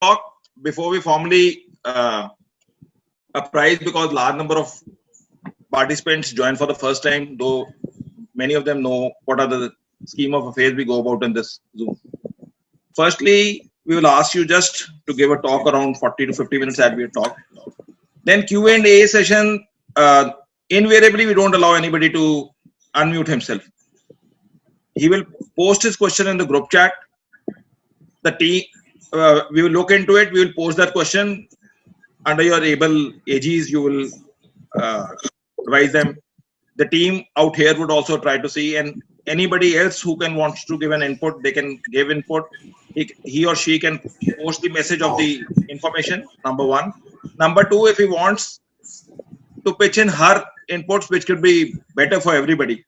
talk before we formally apprise, because large number of participants join for the first time, though many of them know what are the scheme of affairs we go about in this Zoom. Firstly, we will ask you just to give a talk around 40 to 50 minutes that we talk. Then Q&A session, invariably we don't allow anybody to unmute himself. He will post his question in the group chat. The team, we will look into it. We will post that question under your able AGs. You will advise them. The team out here would also try to see, and anybody else who wants to give an input, they can give input. He or she can post the message of the information. Number one. Number two, if he wants to pitch in her inputs, which could be better for everybody.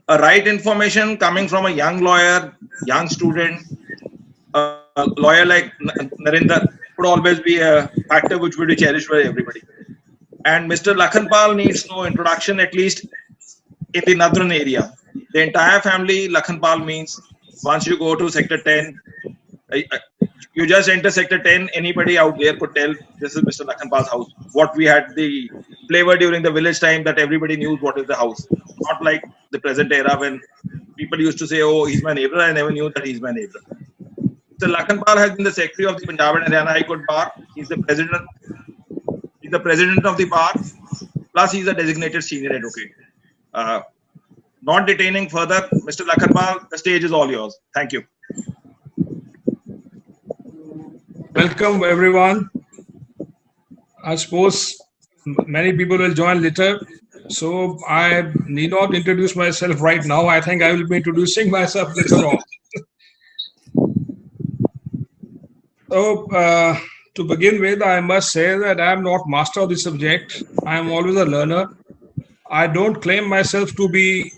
A right information coming from a young lawyer, young student, a lawyer like Narinder would always be a factor which would be cherished by everybody. And Mr. Lakhanpal needs no introduction, at least in the northern area. The entire family, Lakhanpal means once you go to Sector 10, you just enter Sector 10, anybody out there could tell this is Mr. Lakhanpal's house. What we had the flavor during the village time that everybody knew what is the house. Not like the present era when people used to say, oh, he's my neighbor. I never knew that he's my neighbor. So Lakhanpal has been the secretary of the Punjab and Haryana High Court Bar. He's the president. He's the president of the bar. Plus, he's a designated senior advocate. Not detaining further, Mr. Lakhanpal, the stage is all yours. Thank you. Welcome, everyone. I suppose many people will join later, so I need not introduce myself right now. I think I will be introducing myself later on. So, to begin with, I must say that I am not master of the subject. I am always a learner. I don't claim myself to be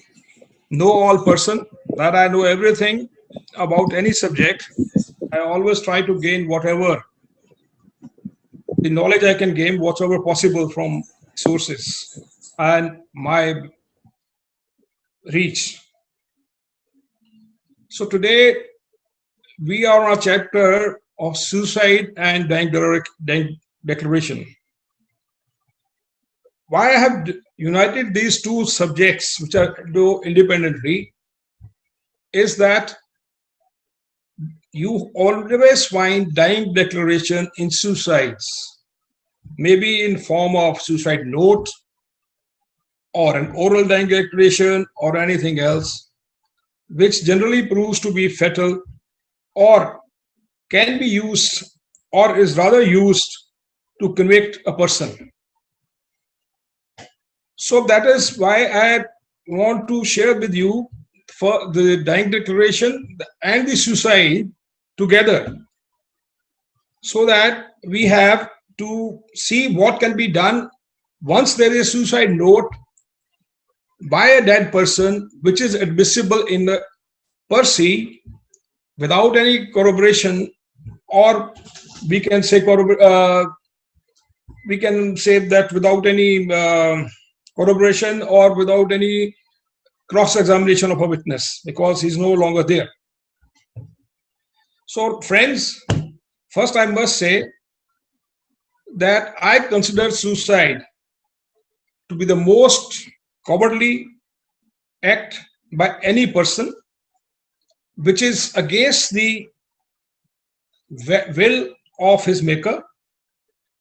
know-all person, that I know everything about any subject. I always try to gain whatever the knowledge I can gain, whatever possible from sources and my reach. So today we are on a chapter of suicide and dying declaration. Why I have united these two subjects, which are do independently, is that you always find dying declaration in suicides, maybe in form of suicide note or an oral dying declaration or anything else, which generally proves to be fatal or can be used or is rather used to convict a person. So that is why I want to share with you for the dying declaration and the suicide together, so that we have to see what can be done once there is a suicide note by a dead person, which is admissible in the per se without any corroboration, or we can say that without any corroboration or without any cross-examination of a witness, because he's no longer there. So friends, first I must say that I consider suicide to be the most cowardly act by any person, which is against the will of his maker,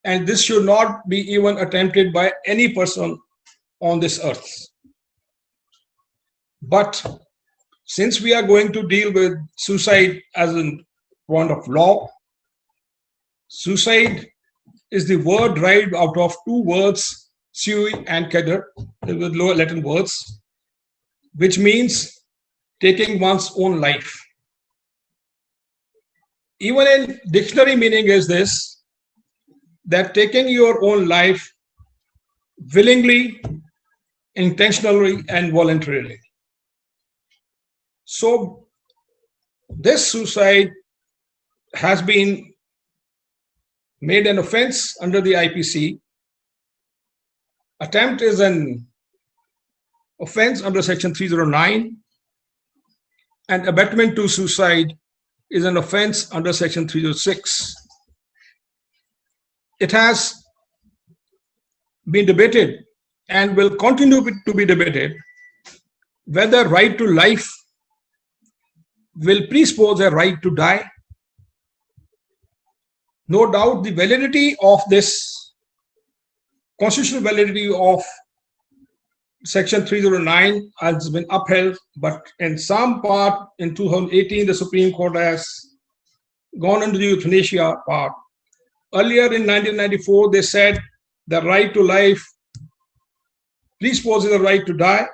and this should not be even attempted by any person on this earth. But since we are going to deal with suicide as a point of law, suicide is the word derived out of two words, sui and cedere, with lower Latin words, which means taking one's own life. Even in dictionary meaning is this, that taking your own life willingly, intentionally, and voluntarily. So this suicide has been made an offense under the IPC. Attempt is an offense under section 309, and abetment to suicide is an offense under section 306. It has been debated and will continue to be debated whether right to life will presuppose a right to die. No doubt the validity of this, constitutional validity of section 309 has been upheld, but in some part in 2018, the Supreme Court has gone into the euthanasia part. Earlier in 1994, they said the right to life presupposes the right to die,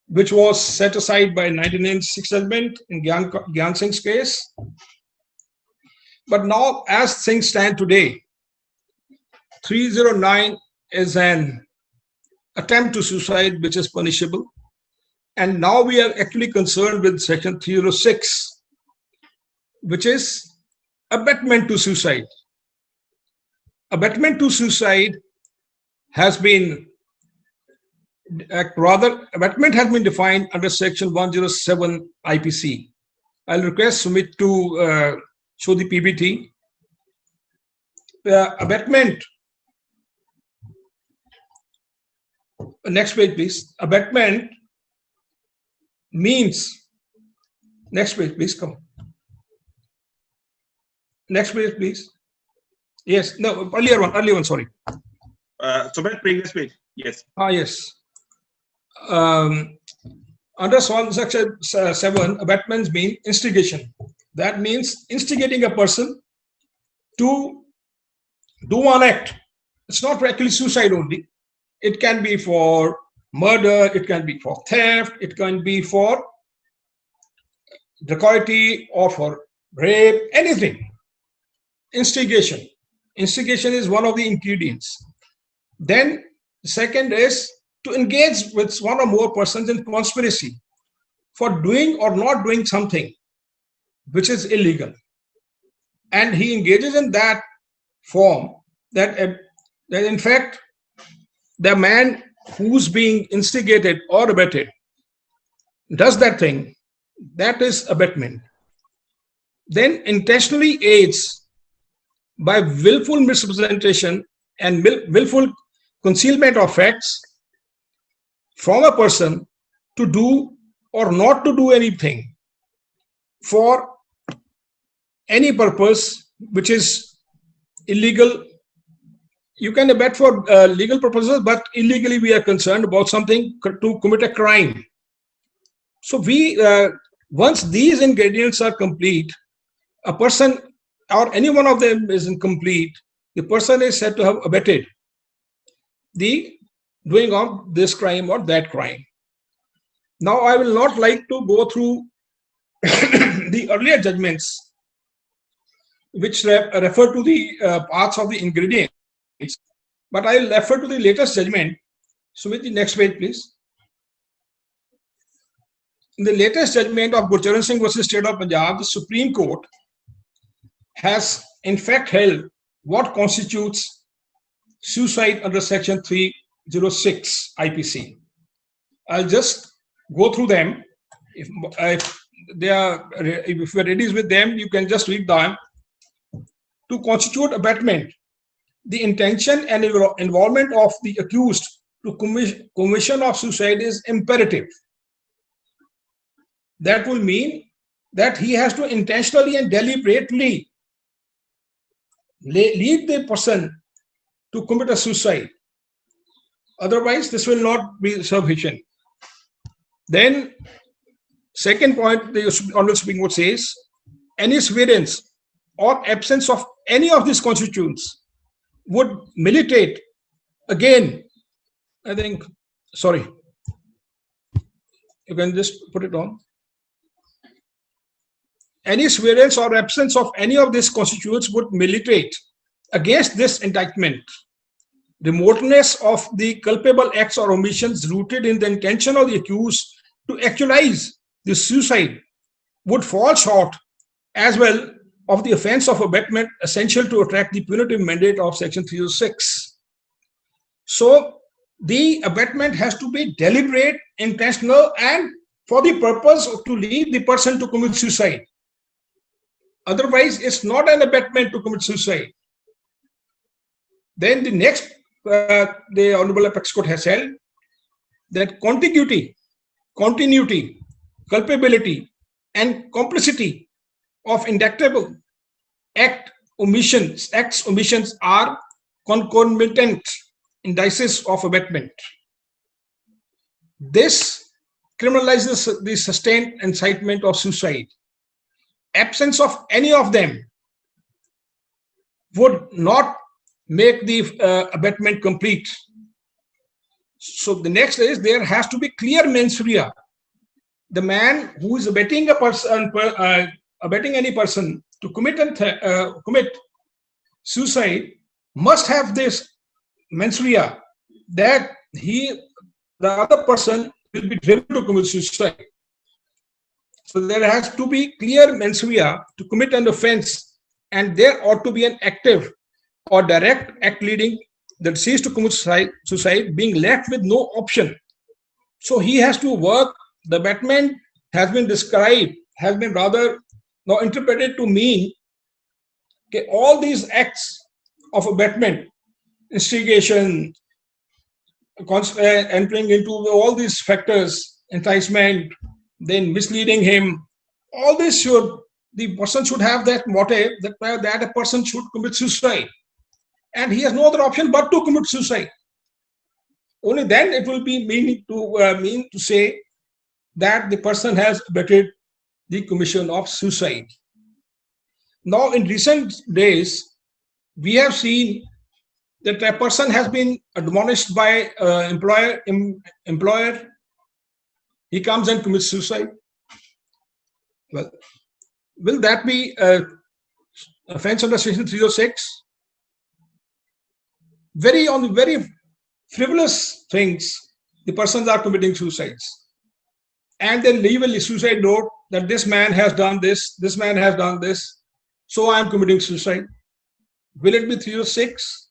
which was set aside by 1996 judgment in Gyan Singh's case. But now, as things stand today, 309 is an attempt to suicide, which is punishable. And now we are actually concerned with section 306, which is abetment to suicide. Abetment to suicide has been, abetment has been defined under section 107 IPC. I'll request Sumit to show the PPT. Abetment, next page please. Abetment means, next page please, come. Next page please. Yes, no, earlier one, sorry. Sumit, previous page, yes. Yes. Under section 7, abetments mean instigation. That means instigating a person to do an act. It's not actually suicide only. It can be for murder, it can be for theft, it can be for dacoity or for rape, anything. Instigation. Instigation is one of the ingredients. Then the second is to engage with one or more persons in conspiracy for doing or not doing something which is illegal. And he engages in that form that in fact, the man who's being instigated or abetted does that thing, that is abetment. Then intentionally aids by willful misrepresentation and willful concealment of facts from a person to do or not to do anything for any purpose which is illegal. You can abet for legal purposes, but illegally we are concerned about something to commit a crime. So we, once these ingredients are complete, a person or any one of them is incomplete, the person is said to have abetted the doing of this crime or that crime. Now, I will not like to go through the earlier judgments which refer to the parts of the ingredients, but I will refer to the latest judgment. So with the next page, please. In the latest judgment of Gurcharan Singh versus State of Punjab, the Supreme Court has in fact held what constitutes suicide under section 306 IPC. I'll just go through them. If you're ready with them, you can just read them. To constitute abetment, the intention and involvement of the accused to commission of suicide is imperative. That will mean that he has to intentionally and deliberately lead the person to commit a suicide. Otherwise, this will not be sufficient. Then, second point, the Honorable Supreme Court says, any severance or absence of any of these constituents would militate again. I think, sorry, you can just put it on. Any severance or absence of any of these constituents would militate against this indictment. Remoteness of the culpable acts or omissions rooted in the intention of the accused to actualize the suicide would fall short as well of the offense of abetment essential to attract the punitive mandate of section 306. So the abetment has to be deliberate, intentional, and for the purpose to lead the person to commit suicide. Otherwise, it's not an abetment to commit suicide. Then the next, the Honorable Apex Court has held that continuity, culpability, and complicity of indictable acts omissions are concomitant indices of abetment. This criminalizes the sustained incitement of suicide. Absence of any of them would not make the abetment complete. So the next is there has to be clear mens rea. The man who is abetting a person, abetting any person to commit suicide must have this mens rea that the other person will be driven to commit suicide. So there has to be clear mens rea to commit an offense, and there ought to be an active or direct act leading the deceased to commit suicide being left with no option. So he has to work. The abetment has been described, has been rather now interpreted to mean all these acts of abetment, instigation, entering into all these factors, enticement, then misleading him, all this the person should have that motive that a person should commit suicide. And he has no other option but to commit suicide. Only then it will be mean to say that the person has abetted the commission of suicide. Now, in recent days, we have seen that a person has been admonished by employer. He comes and commits suicide. Well, will that be offense under section 306? Very frivolous things, the persons are committing suicides, and then leave a suicide note that this man has done this man has done this, so I am committing suicide. Will it be 306?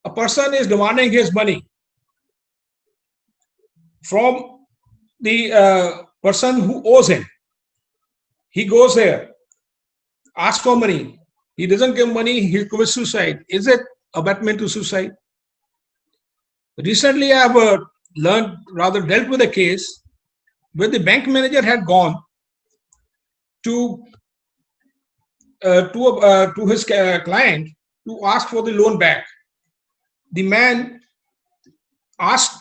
A person is demanding his money from the person who owes him. He goes there, asks for money. He doesn't give money, he commits suicide. Is it abetment to suicide? Recently, I have dealt with a case where the bank manager had gone to his client to ask for the loan back. The man asked,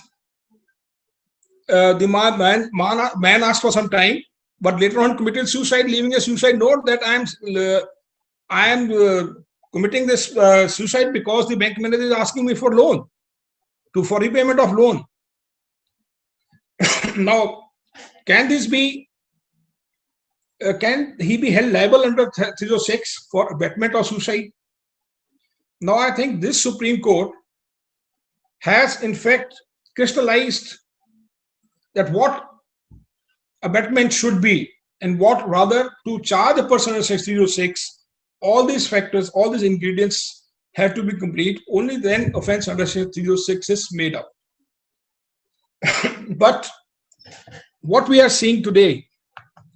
man asked for some time, but later on committed suicide, leaving a suicide note that I am committing this suicide because the bank manager is asking me for loan, for repayment of loan. Now, can he be held liable under 306 for abetment of suicide? Now, I think this Supreme Court has in fact crystallized that what abetment should be and what rather to charge a person under section 306. All these factors, all these ingredients have to be complete. Only then offense under section 306 is made up. But what we are seeing today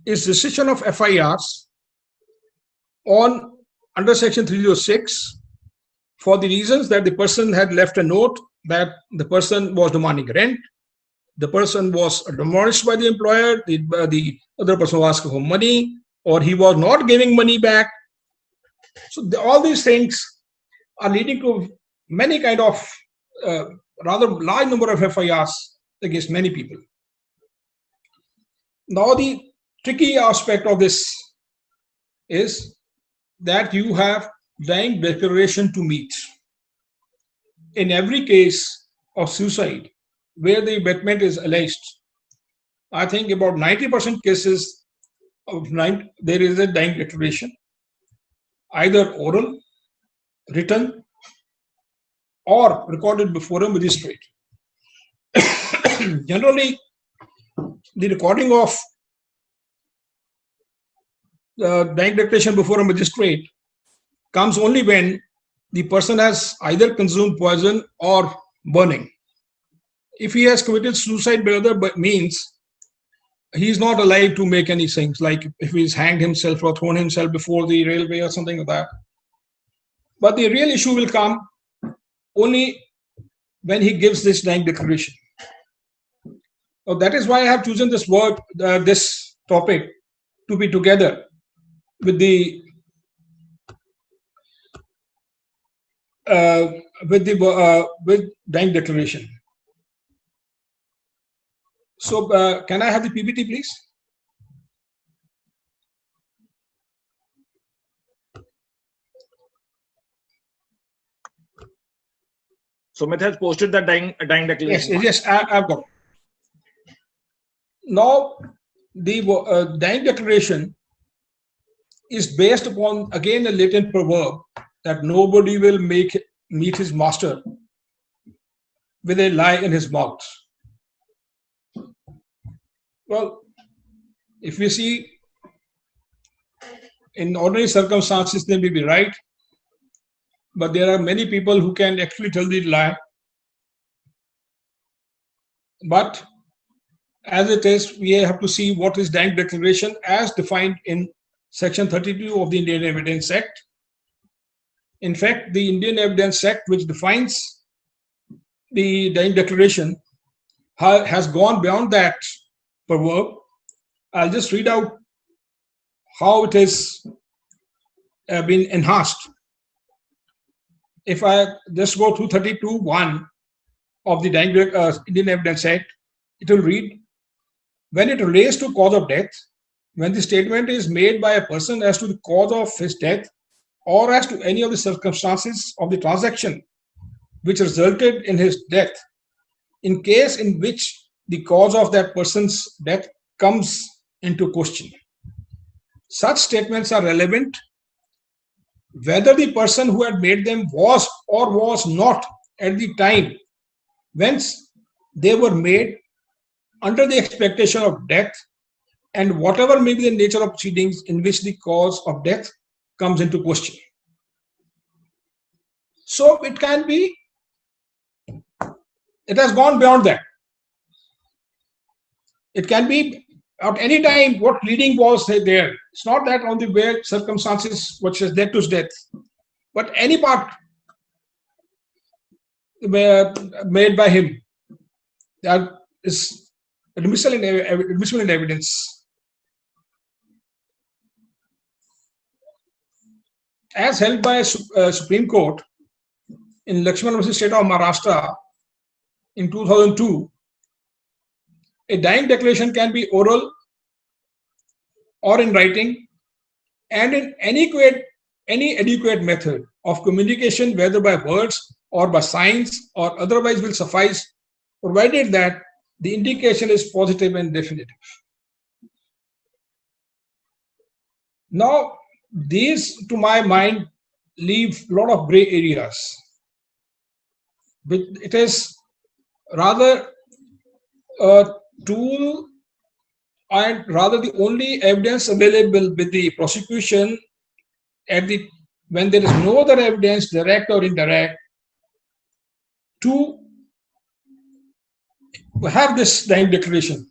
is decision of FIRs on under section 306 for the reasons that the person had left a note that the person was demanding rent, the person was admonished by the employer, the other person was asking for money, or he was not giving money back. So all these things are leading to many kind of rather large number of FIRs against many people. Now the tricky aspect of this is that you have dying declaration to meet. In every case of suicide where the abetment is alleged, I think about 90% cases of there is a dying declaration, either oral, written, or recorded before a magistrate. Generally, the recording of the dying declaration before a magistrate comes only when the person has either consumed poison or burning. If he has committed suicide by other means, he's not alive to make any things like if he's hanged himself or thrown himself before the railway or something like that. But the real issue will come only when he gives this dying declaration. So that is why I have chosen this word, this topic, to be together with the with dying declaration. So can I have the PPT, please? Sumit has posted the dying declaration. Yes, I've got it. Now, the dying declaration is based upon, again, a Latin proverb that nobody will meet his master with a lie in his mouth. Well, if we see in ordinary circumstances, they may be right, but there are many people who can actually tell the lie. But as it is, we have to see what is dying declaration as defined in Section 32 of the Indian Evidence Act. In fact, the Indian Evidence Act, which defines the dying declaration, has gone beyond that proverb. I'll just read out how it has been enhanced. If I just go through 32(1) of the Indian Evidence Act, it will read, when it relates to cause of death, when the statement is made by a person as to the cause of his death or as to any of the circumstances of the transaction which resulted in his death, in case in which the cause of that person's death comes into question. Such statements are relevant whether the person who had made them was or was not at the time whence they were made under the expectation of death, and whatever may be the nature of proceedings in which the cause of death comes into question. So it can be, it has gone beyond that. It can be at any time what pleading was there. It's not that on the bare circumstances which has led to his death, but any part made by him that is admissible in evidence. As held by Supreme Court in Lakshman versus State of Maharashtra in 2002, a dying declaration can be oral or in writing, and in any adequate method of communication, whether by words or by signs or otherwise, will suffice, provided that the indication is positive and definitive. Now, these, to my mind, leave a lot of gray areas. But it is rather a tool and rather the only evidence available with the prosecution when there is no other evidence, direct or indirect, to have this dying declaration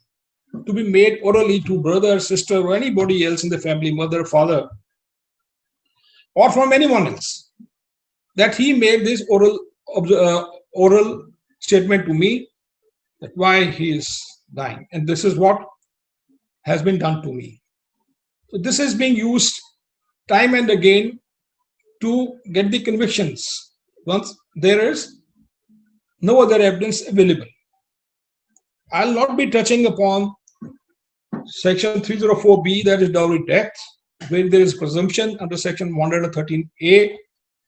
to be made orally to brother, sister, or anybody else in the family, mother, father, or from anyone else, that he made this oral statement to me that why he is dying, and this is what has been done to me. So this is being used time and again to get the convictions once there is no other evidence available. I'll not be touching upon Section 304B, that is dowry death, where there is presumption under Section 113A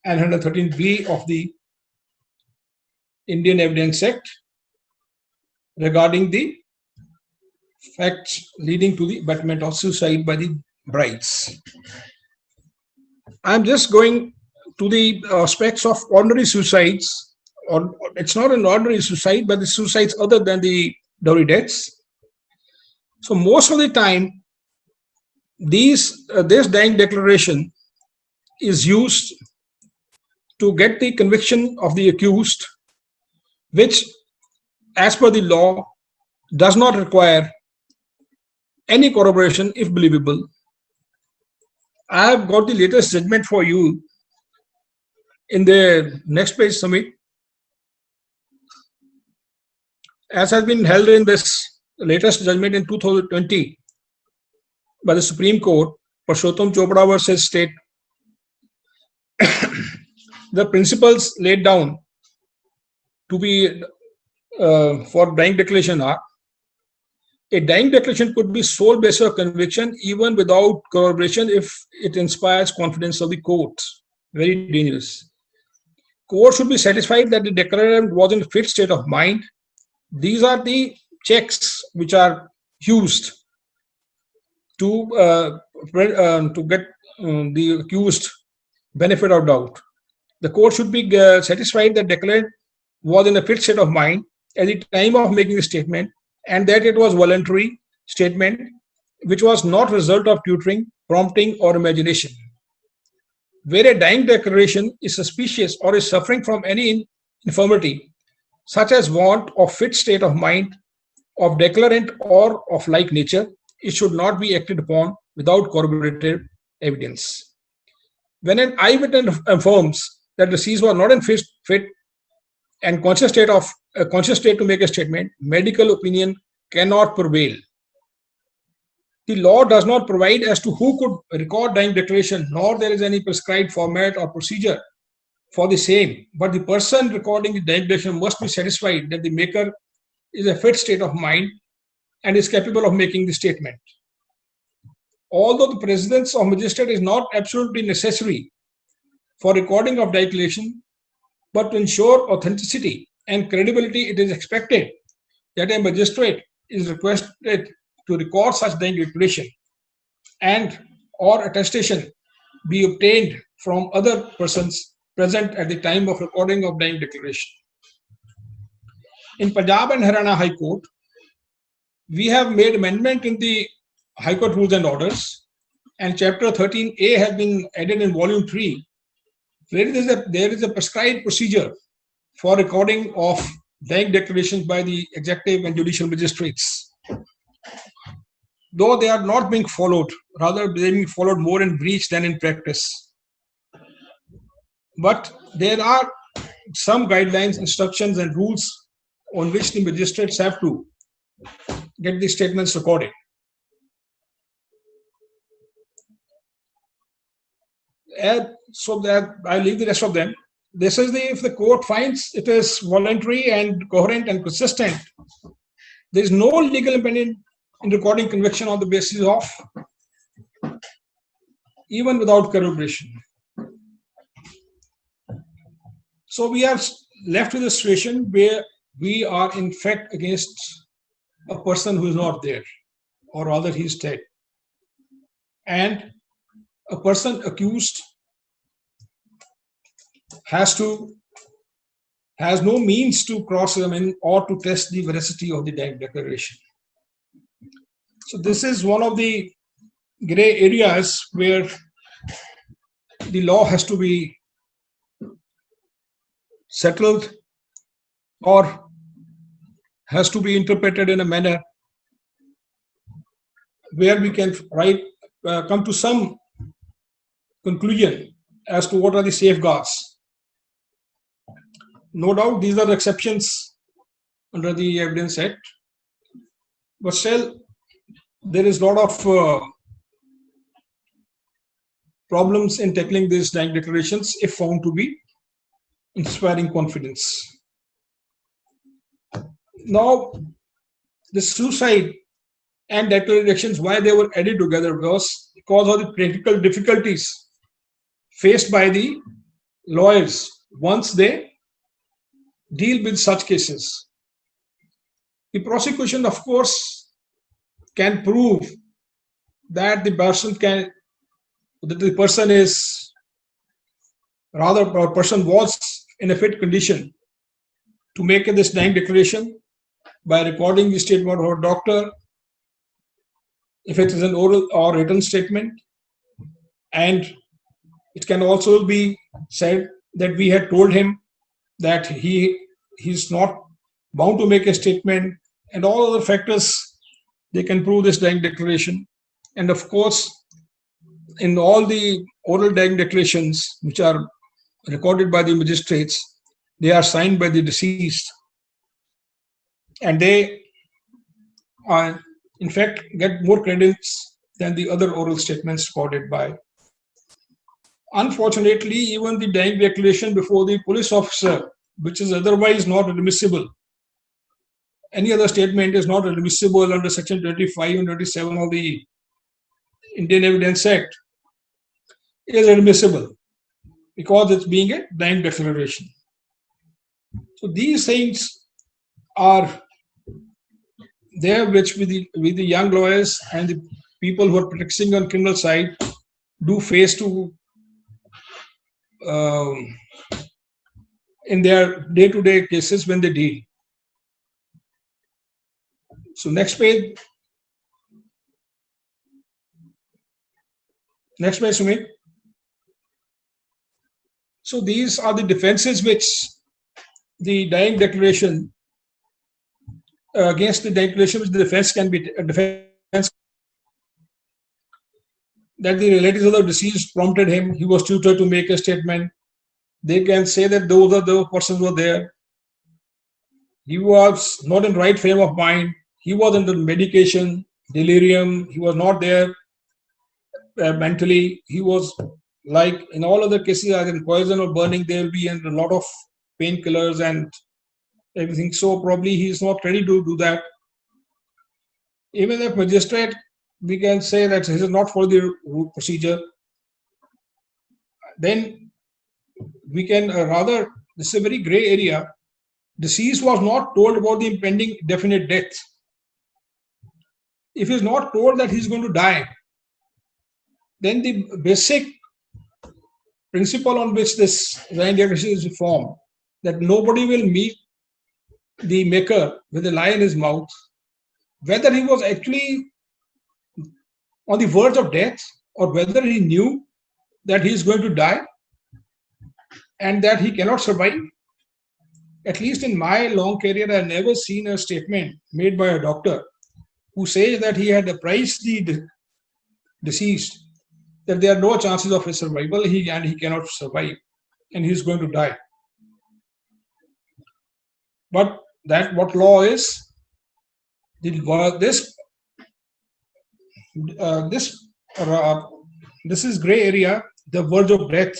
and 113B of the Indian Evidence Act regarding the facts leading to the abetment of suicide by the brides. I'm just going to the aspects of ordinary suicides, or it's not an ordinary suicide, but the suicides other than the dowry deaths. So most of the time, this dying declaration is used to get the conviction of the accused, which, as per the law, does not require any corroboration if believable. I have got the latest judgment for you in the next page, Sumit. As has been held in this latest judgment in 2020 by the Supreme Court, Purushottam Chopra versus State, the principles laid down to be for dying declaration are: a dying declaration could be sole basis of conviction even without corroboration if it inspires confidence of the court. Very dangerous. Court should be satisfied that the declarant was in a fit state of mind. These are the checks which are used to get the accused benefit of doubt. The court should be satisfied that declarant was in a fit state of mind at the time of making the statement, and that it was voluntary statement which was not result of tutoring, prompting, or imagination. Where a dying declaration is suspicious or is suffering from any infirmity, such as want of fit state of mind of declarant or of like nature, it should not be acted upon without corroborative evidence. When an eyewitness affirms that the deceased was not in fit and conscious state to make a statement, medical opinion cannot prevail. The law does not provide as to who could record dying declaration, nor there is any prescribed format or procedure for the same. But the person recording the dying declaration must be satisfied that the maker is a fit state of mind and is capable of making the statement. Although the presence of magistrate is not absolutely necessary for recording of declaration, but to ensure authenticity and credibility, it is expected that a magistrate is requested to record such dying declaration and or attestation be obtained from other persons present at the time of recording of dying declaration. In Punjab and Haryana High Court, we have made amendment in the High Court Rules and Orders, and Chapter 13A has been added in Volume 3, where there is a prescribed procedure for recording of dying declarations by the executive and judicial magistrates. Though they are not being followed, rather they are being followed more in breach than in practice. But there are some guidelines, instructions, and rules on which the magistrates have to get the statements recorded. So that I leave the rest of them. This is if the court finds it is voluntary and coherent and consistent, there is no legal impediment in recording conviction on the basis of, even without corroboration. So we are left with a situation where we are in fact against a person who is not there, or rather he is dead, and a person accused has no means to cross-examine or to test the veracity of the dying declaration. So this is one of the gray areas where the law has to be settled or has to be interpreted in a manner where we can come to some conclusion as to what are the safeguards. No doubt these are the exceptions under the Evidence Act, but still there is a lot of problems in tackling these dying declarations if found to be inspiring confidence. Now, the suicide and declarations, why they were added together was because of the practical difficulties faced by the lawyers once they deal with such cases. The prosecution, of course, can prove that the person was in a fit condition to make this dying declaration by recording the statement of a doctor, if it is an oral or written statement, and it can also be said that we had told him that he is not bound to make a statement, and all other factors they can prove this dying declaration. And of course, in all the oral dying declarations which are recorded by the magistrates, they are signed by the deceased, and they in fact get more credence than the other oral statements recorded by. Unfortunately, even the dying declaration before the police officer, which is otherwise not admissible, any other statement is not admissible under section 25 and 27 of the Indian Evidence Act, is admissible because it's being a dying declaration. So these things are there, which with the young lawyers and the people who are practicing on criminal side do face to in their day-to-day cases when they deal. So next page. Next page, Sumit. So these are the defenses which the dying declaration against the declaration which the defense can be defense that the relatives of the deceased prompted him. He was tutored to make a statement. They can say that those are the persons who were there. He was not in right frame of mind. He was under medication, delirium. He was not there mentally. He was like in all other cases, as in poison or burning, there will be a lot of painkillers and everything. So probably he is not ready to do that. Even if magistrate, we can say that this is not for the procedure. Then we can rather, this is a very gray area. Deceased was not told about the impending definite death. If he is not told that he is going to die, then the basic principle on which this dying declaration is formed, that nobody will meet the maker with a lie in his mouth, whether he was actually on the verge of death or whether he knew that he is going to die and that he cannot survive. At least in my long career, I have never seen a statement made by a doctor who says that he had apprised the deceased that there are no chances of his survival, he cannot survive, and he is going to die. But that what law is, this is gray area, the verge of death.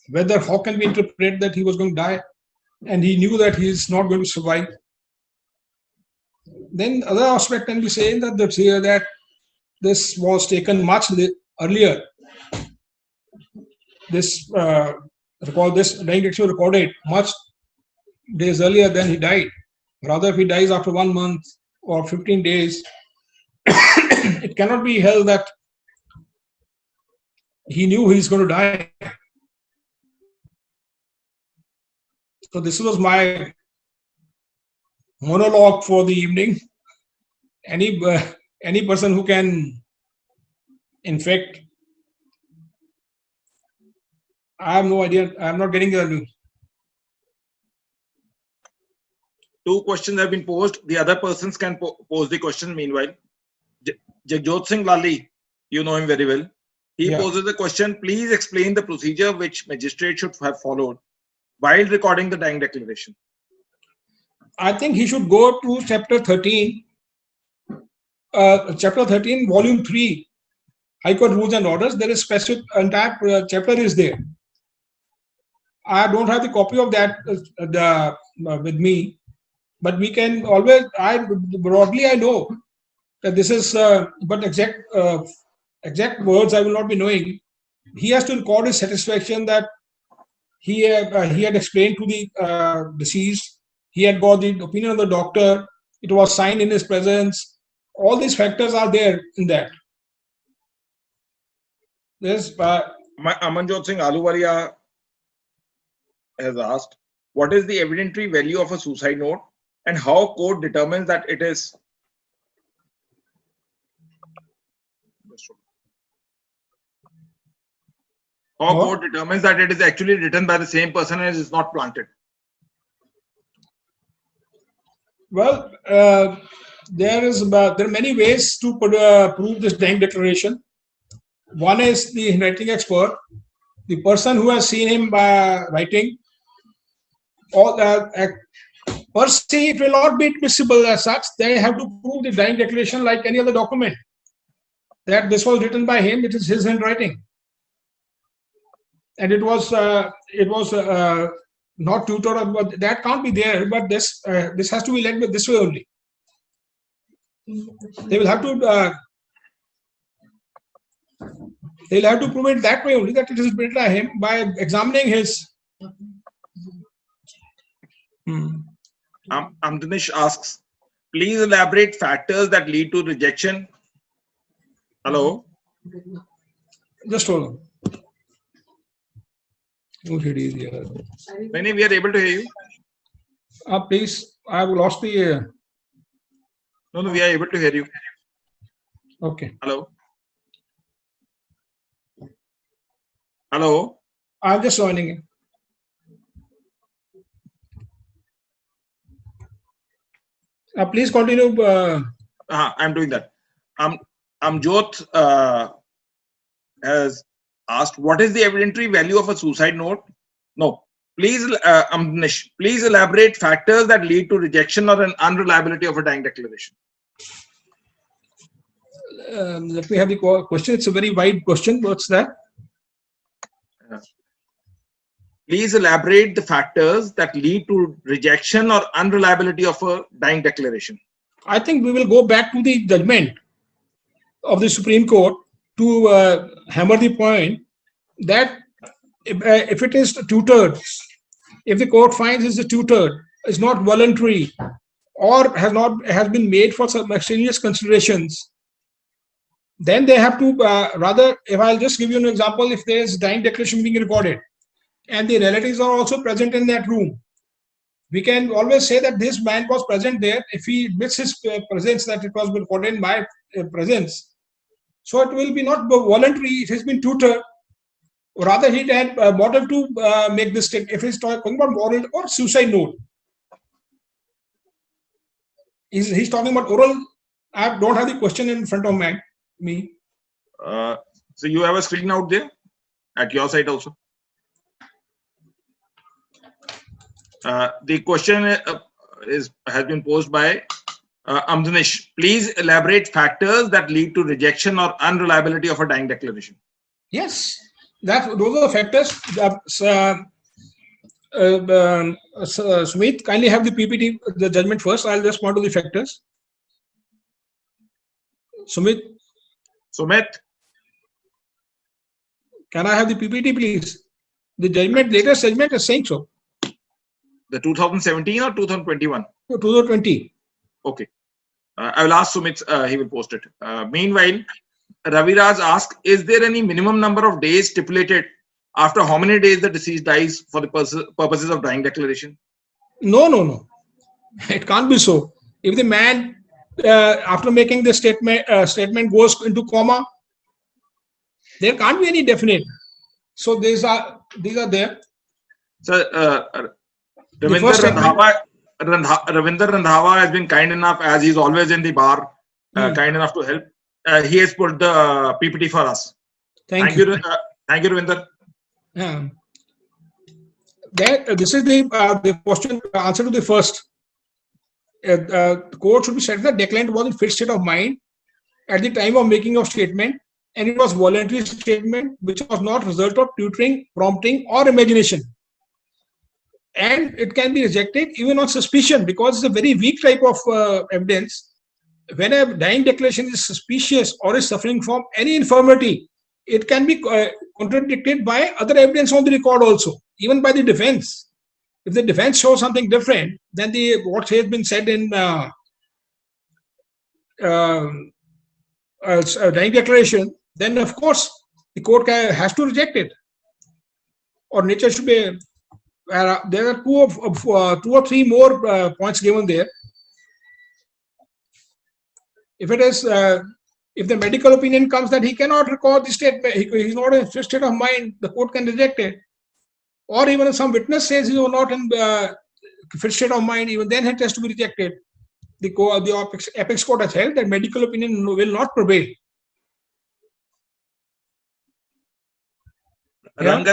Whether how can we interpret that he was going to die, and he knew that he is not going to survive. Then other aspect can be saying that this was taken much earlier. This dying declaration was recorded much days earlier than he died. Rather, if he dies after 1 month or 15 days, it cannot be held that he knew he's going to die. So this was my monologue for the evening. Any person who can, in fact, I have no idea. I'm not getting the. Two questions have been posed. The other persons can pose the question meanwhile. Jagjot Singh Lali, you know him very well. He poses the question, please explain the procedure which magistrate should have followed while recording the dying declaration. I think he should go to chapter 13, volume 3, High Court Rules and Orders. There is specific, entire chapter is there. I don't have the copy of that with me, but we can always, broadly I know that this is, but exact words I will not be knowing. He has to record his satisfaction that he had explained to the deceased, he had got the opinion of the doctor, it was signed in his presence. All these factors are there in that. Yes, Amanjot Singh Aluwalia has asked, what is the evidentiary value of a suicide note and how court determines that it is? How court determines that it is actually written by the same person and is not planted? Well, there are many ways to prove this dying declaration. One is the handwriting expert, the person who has seen him writing. All per se, it will not be admissible as such. They have to prove the dying declaration like any other document, that this was written by him. It is his handwriting, and it was not tutored, but that can't be there. But this has to be led with this way only. They will have to they'll have to prove it that way only, that it is written by him by examining his. Amdanish asks, please elaborate factors that lead to rejection. Hello. Just hold on. Many we are able to hear you. Please, I have lost the. No, we are able to hear you. Okay. Hello. Hello. I'm just joining in. Please continue. I'm doing that. Amjot has asked, what is the evidentiary value of a suicide note? No. Please, Amdanish, please elaborate factors that lead to rejection or an unreliability of a dying declaration. Let me have the question. It's a very wide question. What's that? Please elaborate the factors that lead to rejection or unreliability of a dying declaration. I think we will go back to the judgment of the Supreme Court to hammer the point that if it is tutored, if the court finds it's a tutored, is not voluntary, or has been made for some extraneous considerations, then they have to rather. If I'll just give you an example, if there is dying declaration being recorded, and the relatives are also present in that room, we can always say that this man was present there. If he admits his presence, that it was recorded in my presence, so it will be not voluntary. It has been tutored. Rather, he had a motive to make this statement. If he's talking about moral or suicide note, he's talking about oral. I don't have the question in front of me. So you have a screen out there at your side also. The question has been posed by Amdanish. Please elaborate factors that lead to rejection or unreliability of a dying declaration. Yes, those are the factors. Sumit, kindly have the PPT, the judgment first. I'll just point to the factors. Sumit, can I have the PPT, please? The judgment, latest judgment is saying so. The 2017 or 2021? 2020. Okay. I will ask Sumit, he will post it. Meanwhile, Raviraj asks, is there any minimum number of days stipulated after how many days the deceased dies for the purposes of dying declaration? No. It can't be so. If the man, after making the statement goes into coma, there can't be any definite. So these are there. So, Ravinder Randhawa has been kind enough, as he's always in the bar, kind enough to help. He has put the PPT for us. Thank you, Ravinder. This is the question answer to the first. The court should be said that declarant was in fit state of mind at the time of making of statement, and it was voluntary statement which was not result of tutoring, prompting, or imagination. And it can be rejected even on suspicion, because it's a very weak type of evidence. When a dying declaration is suspicious or is suffering from any infirmity, it can be contradicted by other evidence on the record also, even by the defense. If the defense shows something different than what has been said in dying declaration, then of course the court has to reject it, or nature should be. There are two or three more points given there. If it is, if the medical opinion comes that he cannot record the statement, he's not in fit state of mind, the court can reject it. Or even if some witness says he is not in fit state of mind, even then it has to be rejected. the apex court has held that medical opinion will not prevail. Yeah.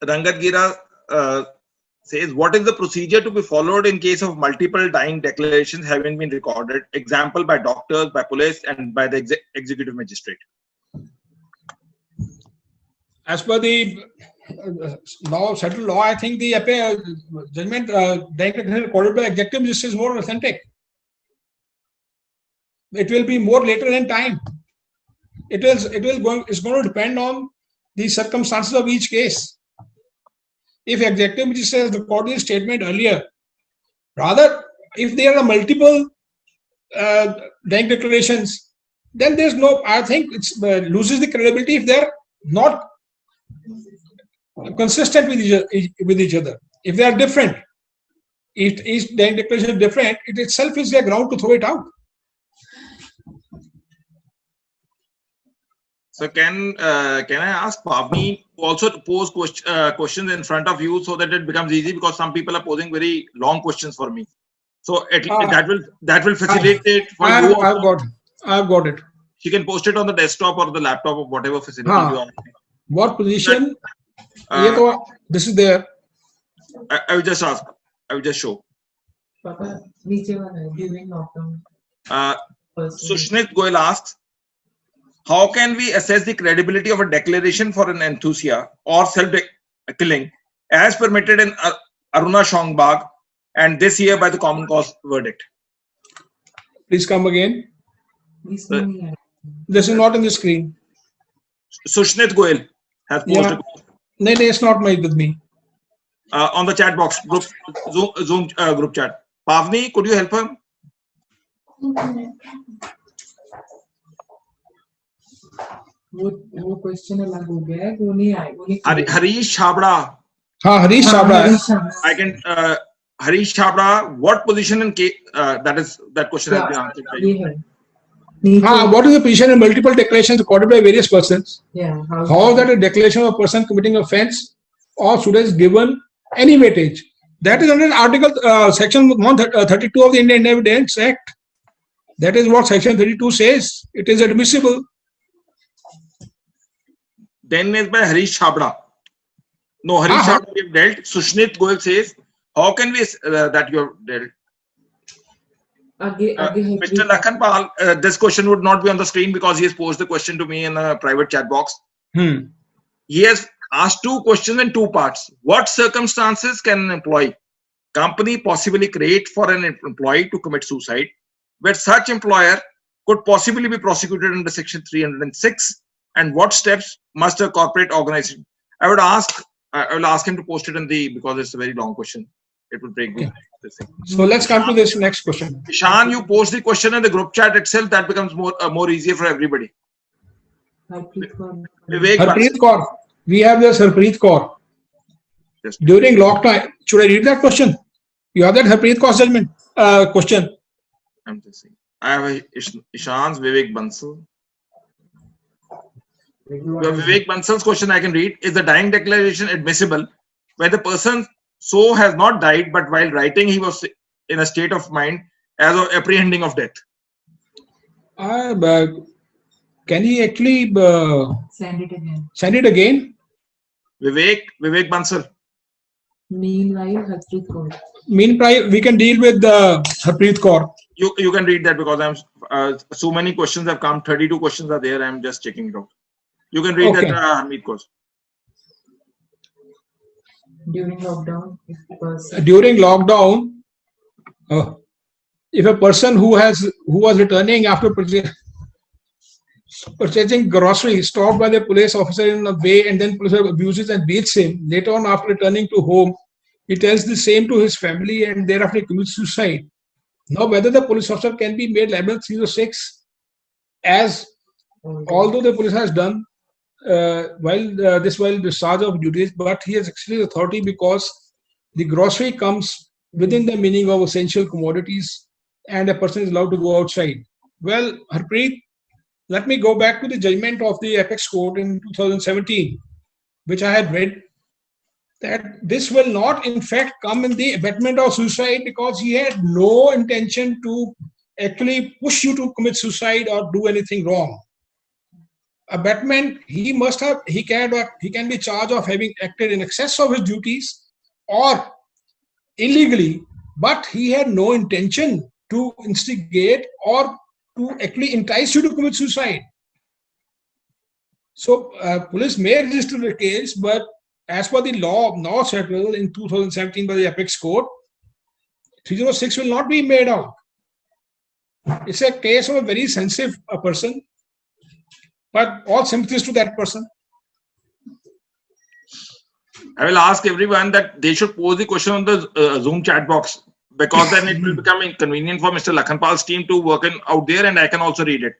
Rangat Gira says, what is the procedure to be followed in case of multiple dying declarations having been recorded, example by doctors, by police, and by the executive magistrate? As per the settled law, I think the judgment dying declaration recorded by executive magistrate is more authentic. It will be more later in time. It's going to depend on the circumstances of each case. If executive magistrate has recorded his statement earlier, rather, if there are multiple dying declarations, then there's no. I think it loses the credibility if they're not consistent with each other. If they are different, if each dying declaration is different, it itself is a ground to throw it out. So can I ask Pavni also to pose questions in front of you so that it becomes easy, because some people are posing very long questions for me. So that will facilitate for you. I've got it. She can post it on the desktop or the laptop or whatever facility you are. What position? This is there. I will just ask. I will just show. Sushnit Goyal asks, how can we assess the credibility of a declaration for an enthusiast or self-killing as permitted in Aruna Shongbag and this year by the common cause verdict? Please come again. This is not in the screen. Sushnit Goyal has posted. No, it's not made with me. On the chat box, Zoom group chat. Pavni, could you help him? वो question अलग हो गया है, वो नहीं आए. Harish Chabra. Harish Chabra. I can Harish Chabra. What position in that question has been answered. What is the position in multiple declarations recorded by various persons? Yeah. How is that a declaration of a person committing offence, or should it given any weightage? That is under Article Section 132 of the Indian Evidence Act. That is what Section 32 says. It is admissible. Then is by Harish Chabra. No, Harish Chabra we have dealt. Sushnit Goyal says, how can we that you have dealt? Mr. Lakhanpal, this question would not be on the screen because he has posed the question to me in a private chat box. He has asked two questions in two parts. What circumstances can an company possibly create for an employee to commit suicide, where such employer could possibly be prosecuted under Section 306? And what steps must a corporate organization? I will ask him to post it because it's a very long question. It will break this thing. So let's come to this next question. Ishan, you post the question in the group chat itself. That becomes more easier for everybody. Harpreet Kaur. We have this Harpreet Kaur. Yes. During lockdown, should I read that question? You have that Harpreet Kaur's judgment question. I'm just saying. I have Ishan's Vivek Bansal. Vivek Bansal's question I can read. Is the dying declaration admissible when the person so has not died, but while writing he was in a state of mind as of apprehending of death? Can he actually send it again? Send it again? Vivek Bansal. Meanwhile, Harpreet Kaur. Meanwhile, we can deal with Harpreet Kaur. You can read that because so many questions have come. 32 questions are there. I'm just checking it out. You can read that, Harpreet Kaur. During lockdown, if a person who was returning after purchasing groceries stopped by the police officer in a way, and then police abuses and beats him, later on after returning to home, he tells the same to his family and thereafter he commits suicide. Now, whether the police officer can be made liable 306, as although the police has done while discharge of duties, but he has actually authority because the grocery comes within the meaning of essential commodities and a person is allowed to go outside. Well, Harpreet, let me go back to the judgment of the Apex Court in 2017, which I had read, that this will not in fact come in the abetment of suicide because he had no intention to actually push you to commit suicide or do anything wrong. A batman, he can be charged of having acted in excess of his duties or illegally, but he had no intention to instigate or to actually entice you to commit suicide. So police may register the case, but as per the law now settled in 2017 by the Apex Court, 306 will not be made out. It's a case of a very sensitive person, but all sympathies to that person. I will ask everyone that they should pose the question on the Zoom chat box, because then it will become inconvenient for Mr. Lakhanpal's team to work out there, and I can also read it.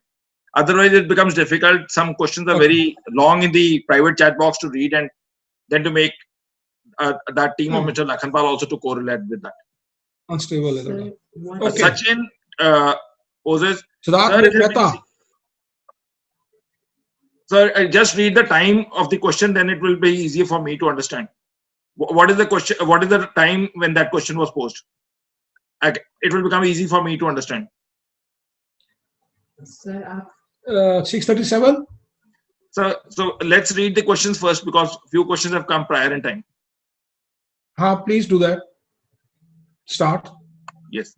Otherwise, it becomes difficult. Some questions are very long in the private chat box to read, and then to make that team of Mr. Lakhanpal also to correlate with that. Unstable. Sir, Okay. Sachin poses. Siddharth Mehta. Sir, just read the time of the question, then it will be easier for me to understand. What is the question? What is the time when that question was posed? It will become easy for me to understand. sir, आप 6:37. So let's read the questions first, because few questions have come prior in time. Please do that. Start. Yes.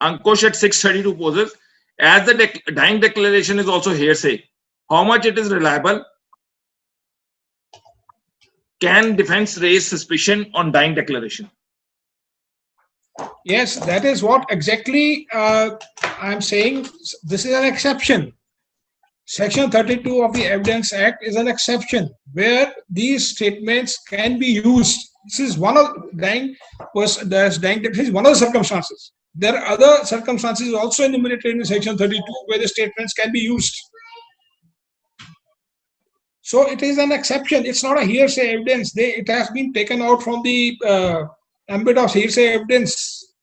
Ankush at 6:32 poses, as the dying declaration is also hearsay, how much it is reliable? Can defense raise suspicion on dying declaration? Yes, that is what exactly I'm saying. This is an exception. Section 32 of the Evidence Act is an exception where these statements can be used. This is one of dying declaration is one of the circumstances. There are other circumstances also enumerated in Section 32 where the statements can be used. So it is an exception. It's not a hearsay evidence. It has been taken out from the ambit of hearsay evidence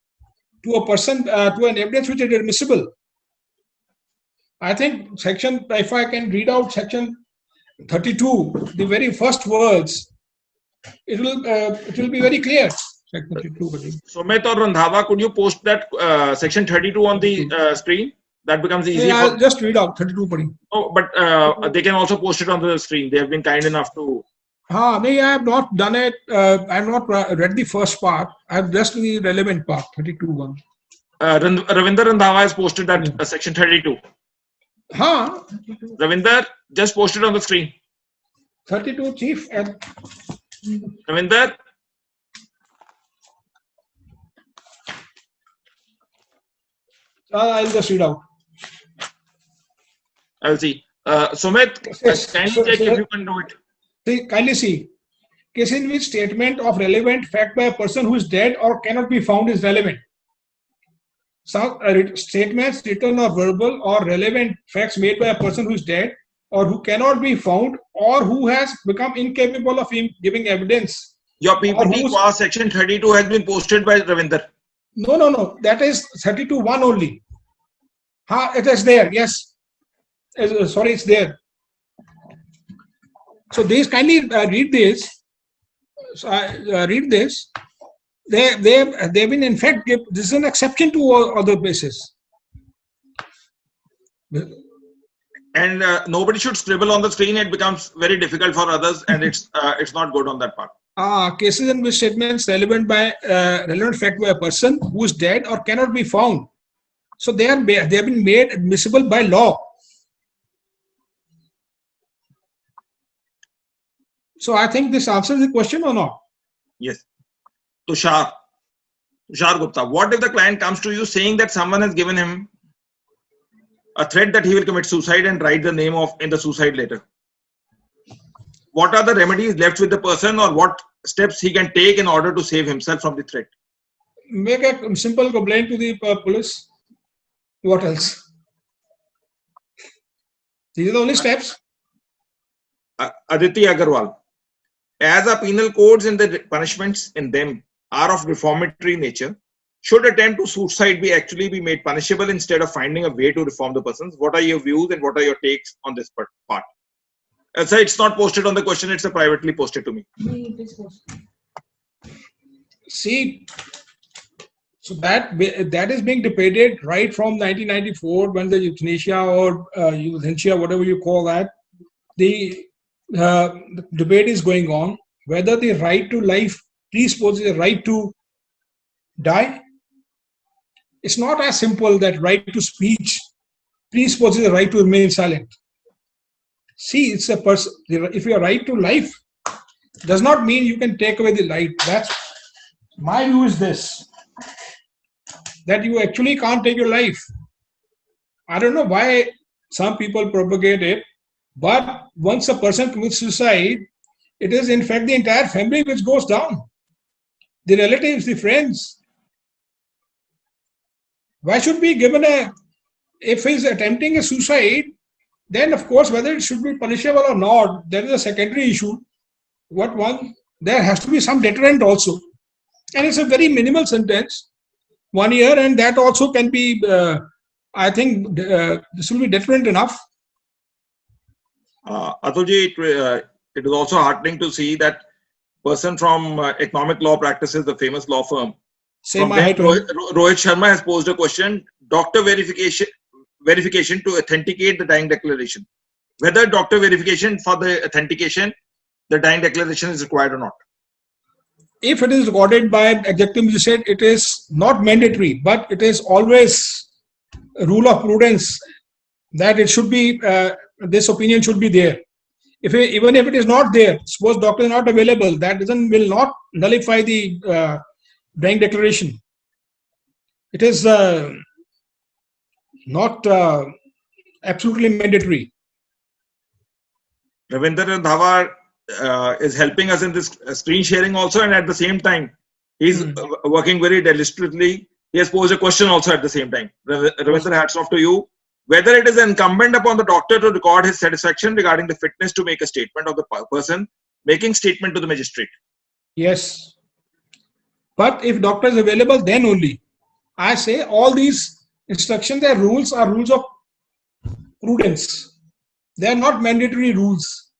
to a person, to an evidence which is admissible. I think section, if I can read out section 32, the very first words, it will be very clear. Section 32. Sumit or Randhava, could you post that section 32 on the screen? That becomes easy. Yeah, I'll just read out 32 padhi. Oh, but they can also post it on the screen. They have been kind enough to. No, I have not done it. I have not read the first part. I have just the relevant part, 32:1. Ravinder Randhava has posted that section 32. Ravinder, just post it on the screen. 32, Chief. And Ravinder. I'll just read out. I'll see. Sumit, Yes, kindly check if you can do it. See, kindly see. Case in which statement of relevant fact by a person who is dead or cannot be found is relevant. Some statements written or verbal or relevant facts made by a person who is dead or who cannot be found or who has become incapable of giving evidence. Your PPT class section 32 has been posted by Ravinder. No. That is 32:1 only. It is there. Yes. Sorry, it's there. So these kindly read this. So read this. They've been in fact this is an exception to all other places. And nobody should scribble on the screen. It becomes very difficult for others, and it's not good on that part. Cases in which statements relevant fact by a person who is dead or cannot be found. So they have been made admissible by law. So I think this answers the question or not? Yes. Tushar Gupta, what if the client comes to you saying that someone has given him a threat that he will commit suicide and write the name in the suicide letter? What are the remedies left with the person, or what steps he can take in order to save himself from the threat? Make a simple complaint to the police. What else? These are the only steps. Aditi Agarwal, as our penal codes and the punishments in them are of reformatory nature, should attempt to suicide actually be made punishable instead of finding a way to reform the persons? What are your views and what are your takes on this part? So it's not posted on the question, it's privately posted to me. See, So that is being debated right from 1994 when the euthanasia or euthanasia, whatever you call that, the debate is going on whether the right to life presupposes the right to die. It's not as simple that right to speech presupposes the right to remain silent. See, it's a person. If your right to life does not mean you can take away the life. That's my view is this, that you actually can't take your life. I don't know why some people propagate it, but once a person commits suicide, it is in fact the entire family which goes down. The relatives, the friends. Why should be given if he's attempting a suicide, then of course whether it should be punishable or not, that is a secondary issue. There has to be some deterrent also. And it's a very minimal sentence, 1 year, and that also can be, I think this will be deterrent enough. Atulji, it is also heartening to see that person from economic law practices, the famous law firm. Same From them, Rohit Sharma has posed a question: doctor verification to authenticate the dying declaration. Whether doctor verification for the authentication, the dying declaration is required or not. If it is recorded by executive magistrate, it is not mandatory, but it is always a rule of prudence that it should be, this opinion should be there. Even if it is not there, suppose doctor is not available, that will not nullify the dying declaration. It is not absolutely mandatory. Ravinder Dhawar is helping us in this screen sharing also, and at the same time he's working very diligently. He has posed a question also at the same time. Ravinder, hats off to you. Whether it is incumbent upon the doctor to record his satisfaction regarding the fitness to make a statement of the person making statement to the magistrate. Yes, but if doctor is available, then only. I say all these instructions, their rules are rules of prudence. They are not mandatory rules.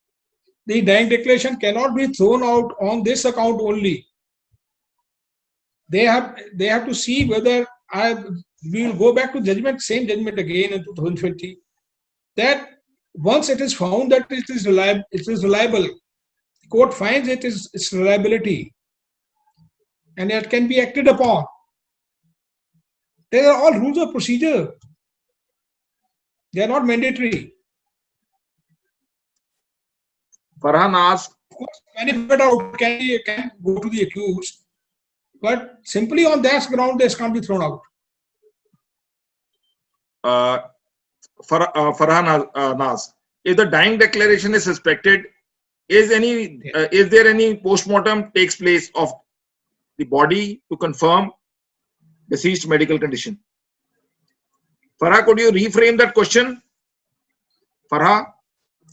The dying declaration cannot be thrown out on this account only. They have to see whether we will go back to judgment, same judgment again in 2020. That once it is found that it is reliable, court finds its reliability, and it can be acted upon. They are all rules of procedure. They are not mandatory. Farhan asks, benefit out can go to the accused, but simply on that ground, this can't be thrown out. Farhan asks, if the dying declaration is suspected, is there any post-mortem takes place of the body to confirm deceased medical condition? Farha, could you reframe that question? Farha?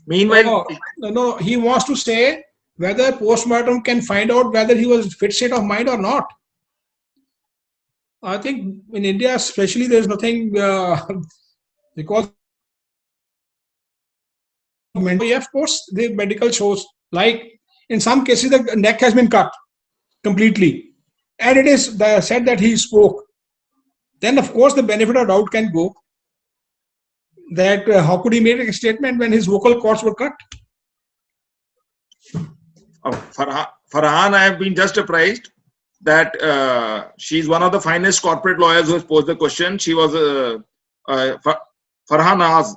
Meanwhile, no, he wants to say whether post-mortem can find out whether he was fit state of mind or not. I think in India, especially, there is nothing because of course the medical shows, like in some cases the neck has been cut completely, and it is said that he spoke. Then of course the benefit of doubt can go. That how could he make a statement when his vocal cords were cut? Farhan, I have been just apprised that she's one of the finest corporate lawyers who has posed the question. She was Farhan Naz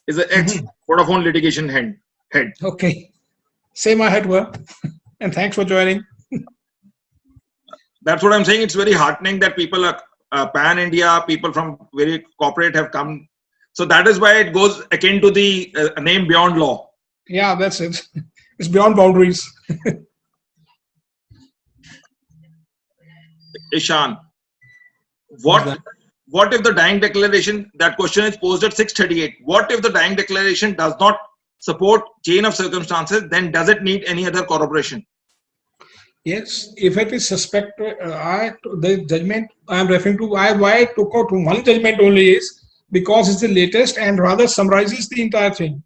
is an ex-Vodafone litigation head. Okay. Say my head were. And thanks for joining. That's what I'm saying. It's very heartening that people are pan-India, people from very corporate have come. So that is why it goes akin to the name beyond law. Yeah, that's it. It's beyond boundaries. Ishan, what if the dying declaration, that question is posed at 638. What if the dying declaration does not support chain of circumstances, then does it need any other corroboration? Yes, if it is suspected, the judgment I am referring to, why I took out one judgment only is because it's the latest and rather summarizes the entire thing.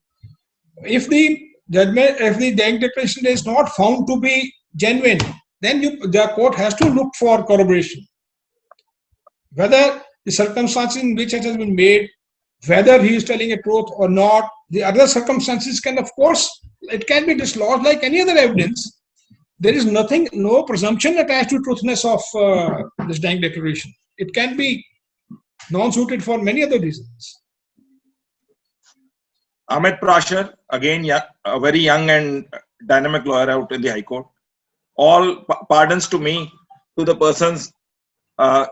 If the dying declaration is not found to be genuine, then the court has to look for corroboration. whether the circumstances in which it has been made, whether he is telling a truth or not. The other circumstances can, of course, it can be dislodged like any other evidence. There is nothing, no presumption attached to truthness of this dying declaration. It can be non-suited for many other reasons. Amit Prashar, again, a very young and dynamic lawyer out in the High Court. All pardons to me, to the persons,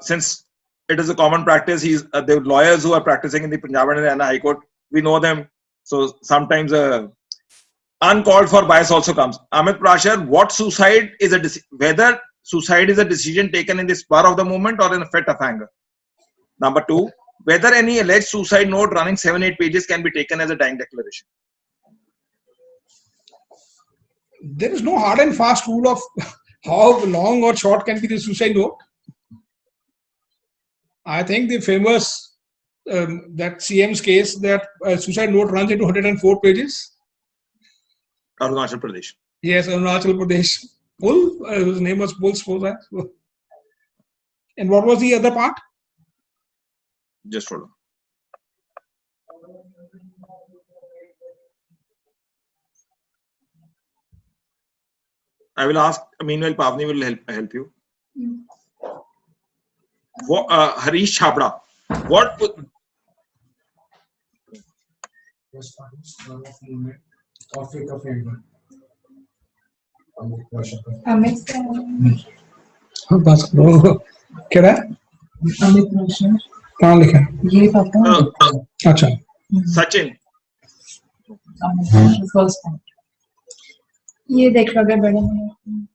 since it is a common practice. The lawyers who are practicing in the Punjab and Haryana High Court, we know them. So sometimes uncalled for bias also comes. Amit Prashar, whether suicide is a decision taken in the spur of the moment or in a fit of anger. Number two, whether any alleged suicide note running 7-8 pages can be taken as a dying declaration. There is no hard and fast rule of how long or short can be the suicide note. I think the famous that CM's case, that suicide note runs into 104 pages. Arunachal Pradesh. Yes, Arunachal Pradesh. Pul, whose name was Pul. And what was the other part? Just hold on. I will ask, meanwhile, Pavni will help you. Harish Chhabra, what Amit क्या है? Amit Prashar. कहाँ लिखा है? ये पता अच्छा. Sachin, Amit Prashar first time. ये देखो अगर बड़े में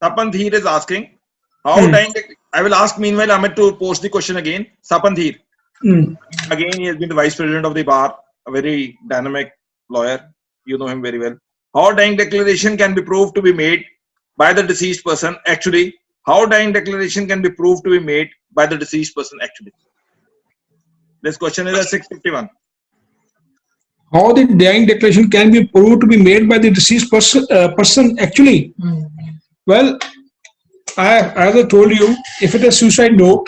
Tapan Dheer is asking, how dying, I will ask meanwhile Amit to post the question again. Tapan Dheer, again he has been the vice president of the bar, a very dynamic lawyer, you know him very well. How dying declaration can be proved to be made by the deceased person actually? How dying declaration can be proved to be made by the deceased person actually? This question is at 651. How the dying declaration can be proved to be made by the deceased person actually? Well, as I told you, if it is suicide note,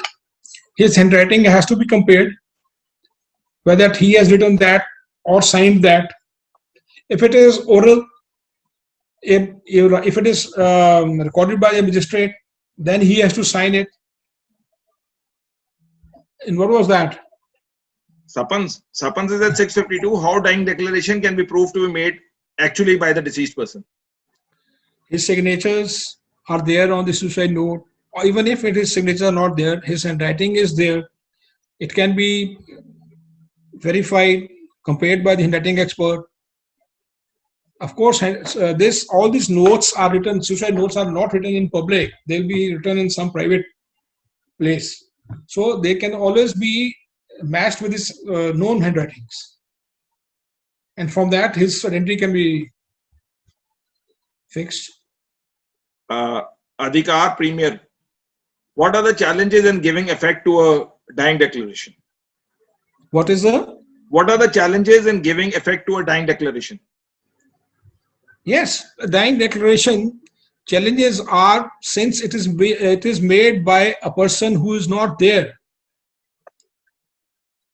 his handwriting has to be compared, whether he has written that or signed that. If it is oral, if it is recorded by a magistrate, then he has to sign it. And what was that? Sapans is at 652. How dying declaration can be proved to be made actually by the deceased person? His signatures are there on the suicide note, or even if his signatures are not there, his handwriting is there. It can be verified, compared by the handwriting expert. Of course, all these notes are written, suicide notes are not written in public. They'll be written in some private place. So they can always be matched with his known handwritings. And from that, his identity can be fixed. Adhikar Premier, what are the challenges in giving effect to a dying declaration? What are the challenges in giving effect to a dying declaration? Yes, a dying declaration challenges are, since it is made by a person who is not there.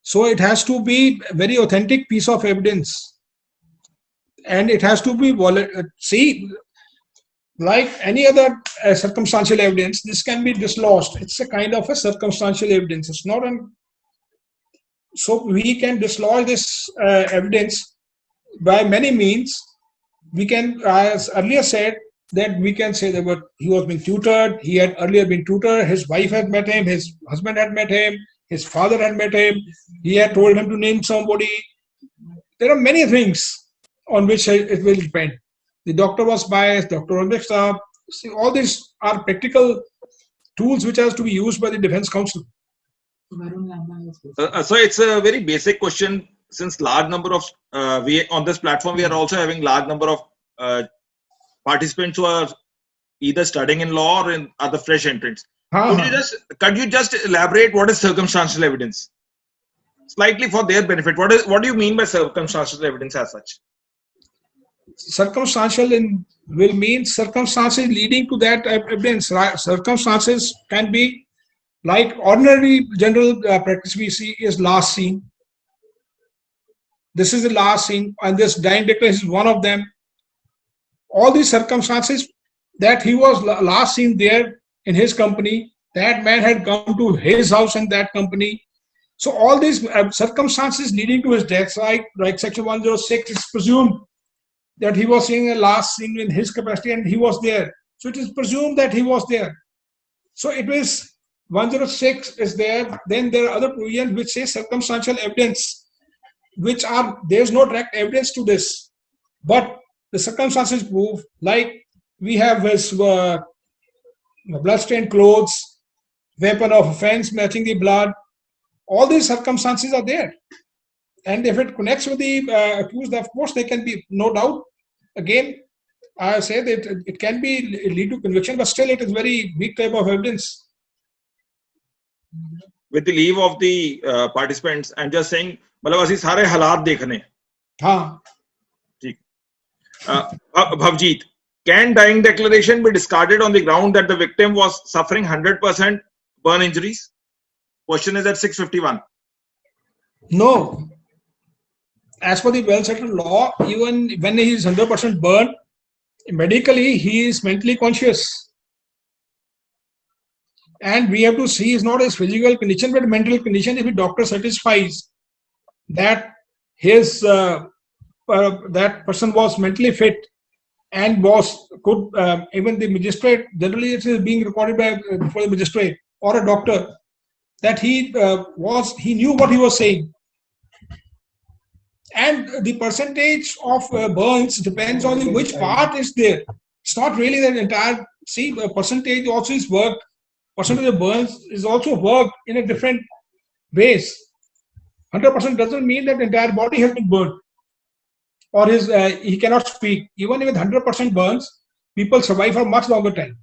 So it has to be a very authentic piece of evidence, and it has to be like any other circumstantial evidence. This can be dislodged. It's a kind of a circumstantial evidence. It's not so we can dislodge this evidence by many means. We can, as earlier said, that we can say that he was being tutored. He had earlier been tutored. His wife had met him. His husband had met him. His father had met him. He had told him to name somebody. There are many things on which it will depend. The doctor was biased. Doctor was mixed up. See, all these are practical tools which has to be used by the defense counsel. So it's a very basic question. Since large number of we on this platform, we are also having large number of participants who are either studying in law or in other fresh entrants. Could you just elaborate what is circumstantial evidence, slightly for their benefit? What do you mean by circumstantial evidence as such? circumstantial will mean circumstances leading to that evidence. Right? Circumstances can be like ordinary general practice we see is last seen. This is the last scene, and this dying declaration is one of them. All these circumstances that he was last seen there in his company, that man had come to his house in that company. So all these circumstances leading to his death, like section 106, is presumed that he was seeing a last scene in his capacity and he was there. So it is presumed that he was there. So it was 106 is there. Then there are other provisions which say circumstantial evidence, which are, there's no direct evidence to this, but the circumstances prove, like we have his blood-stained clothes, weapon of offense matching the blood. All these circumstances are there. And if it connects with the accused, of course, there can be no doubt. Again, I say that it can be lead to conviction, but still it is very weak type of evidence. With the leave of the participants, I'm just saying, मतलब ਅਸੀਂ ਸਾਰੇ ਹਾਲਾਤ ਦੇਖਨੇ. हाँ. ठीक. Bhavjeet, can dying declaration be discarded on the ground that the victim was suffering 100% burn injuries? Question is at 651. No. As per the well-settled law, even when he is 100% burned, medically he is mentally conscious. And we have to see is not his physical condition, but mental condition. If the doctor satisfies that his that person was mentally fit and could even the magistrate, generally it is being recorded by before the magistrate or a doctor, that he knew what he was saying. And the percentage of burns depends on which part is there. It's not really the entire. See, percentage also is worked. Percentage of burns is also worked in a different ways. 100% doesn't mean that the entire body has been burned, or he cannot speak. Even with 100% burns, people survive for much longer time.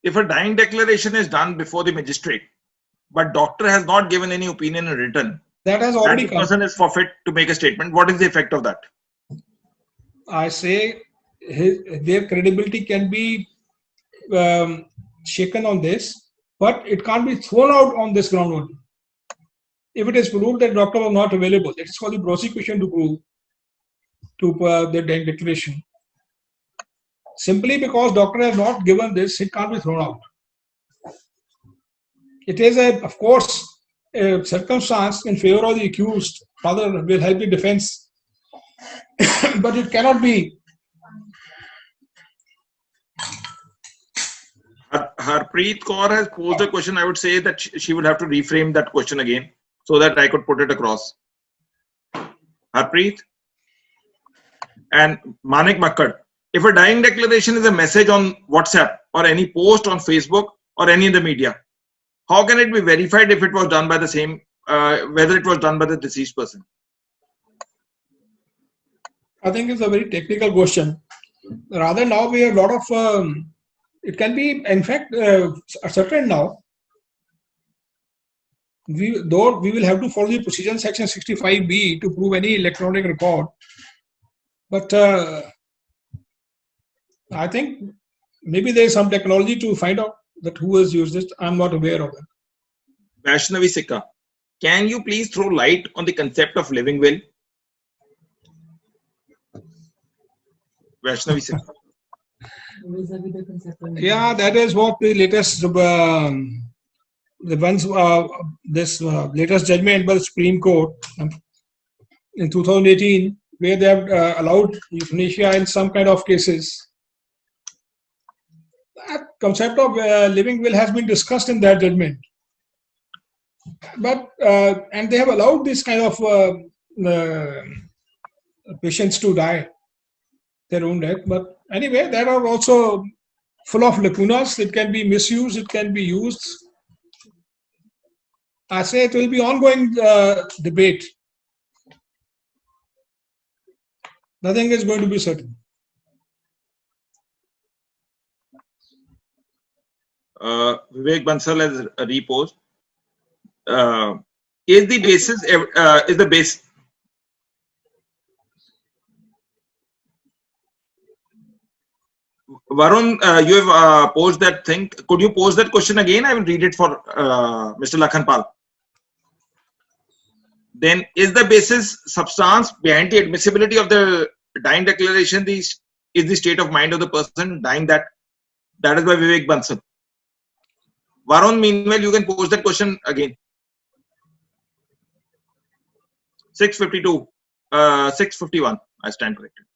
If a dying declaration is done before the magistrate, but doctor has not given any opinion in written, that has already that person is forfeit to make a statement. What is the effect of that? I say their credibility can be shaken on this, but it can't be thrown out on this ground only. If it is proved that doctor was not available, it is for the prosecution to prove the dying declaration. Simply because doctor has not given this, it can't be thrown out. It is of course, a circumstance in favor of the accused, rather will help the defense, but it cannot be. Harpreet Kaur has posed a question. I would say that she would have to reframe that question again so that I could put it across. Harpreet and Manik Makkad. If a dying declaration is a message on WhatsApp or any post on Facebook or any of the media, how can it be verified if it was done by the same, whether it was done by the deceased person? I think it's a very technical question. Rather, now we have a lot of, it can be, in fact, certain now. We will have to follow the procedure section 65B to prove any electronic record. But I think maybe there is some technology to find out that who has used it. I'm not aware of it. Vaishnavi Sikka, can you please throw light on the concept of living will? Vaishnavi Sikka. Yeah, that is what the latest latest judgment by the Supreme Court in 2018, where they have allowed euthanasia in some kind of cases. That concept of living will has been discussed in that judgment, but and they have allowed this kind of patients to die their own death. But anyway, that are also full of lacunas. It can be misused. It can be used. I say it will be ongoing debate. Nothing is going to be certain. Vivek Bansal has reposed. Is the base? Varun, you have posed that thing. Could you pose that question again? I will read it for Mr. Lakhanpal. Then, is the basis substance behind the admissibility of the dying declaration is the state of mind of the person dying? That is by Vivek Bansal. Varun, meanwhile, you can pose that question again. 652, 651. I stand corrected.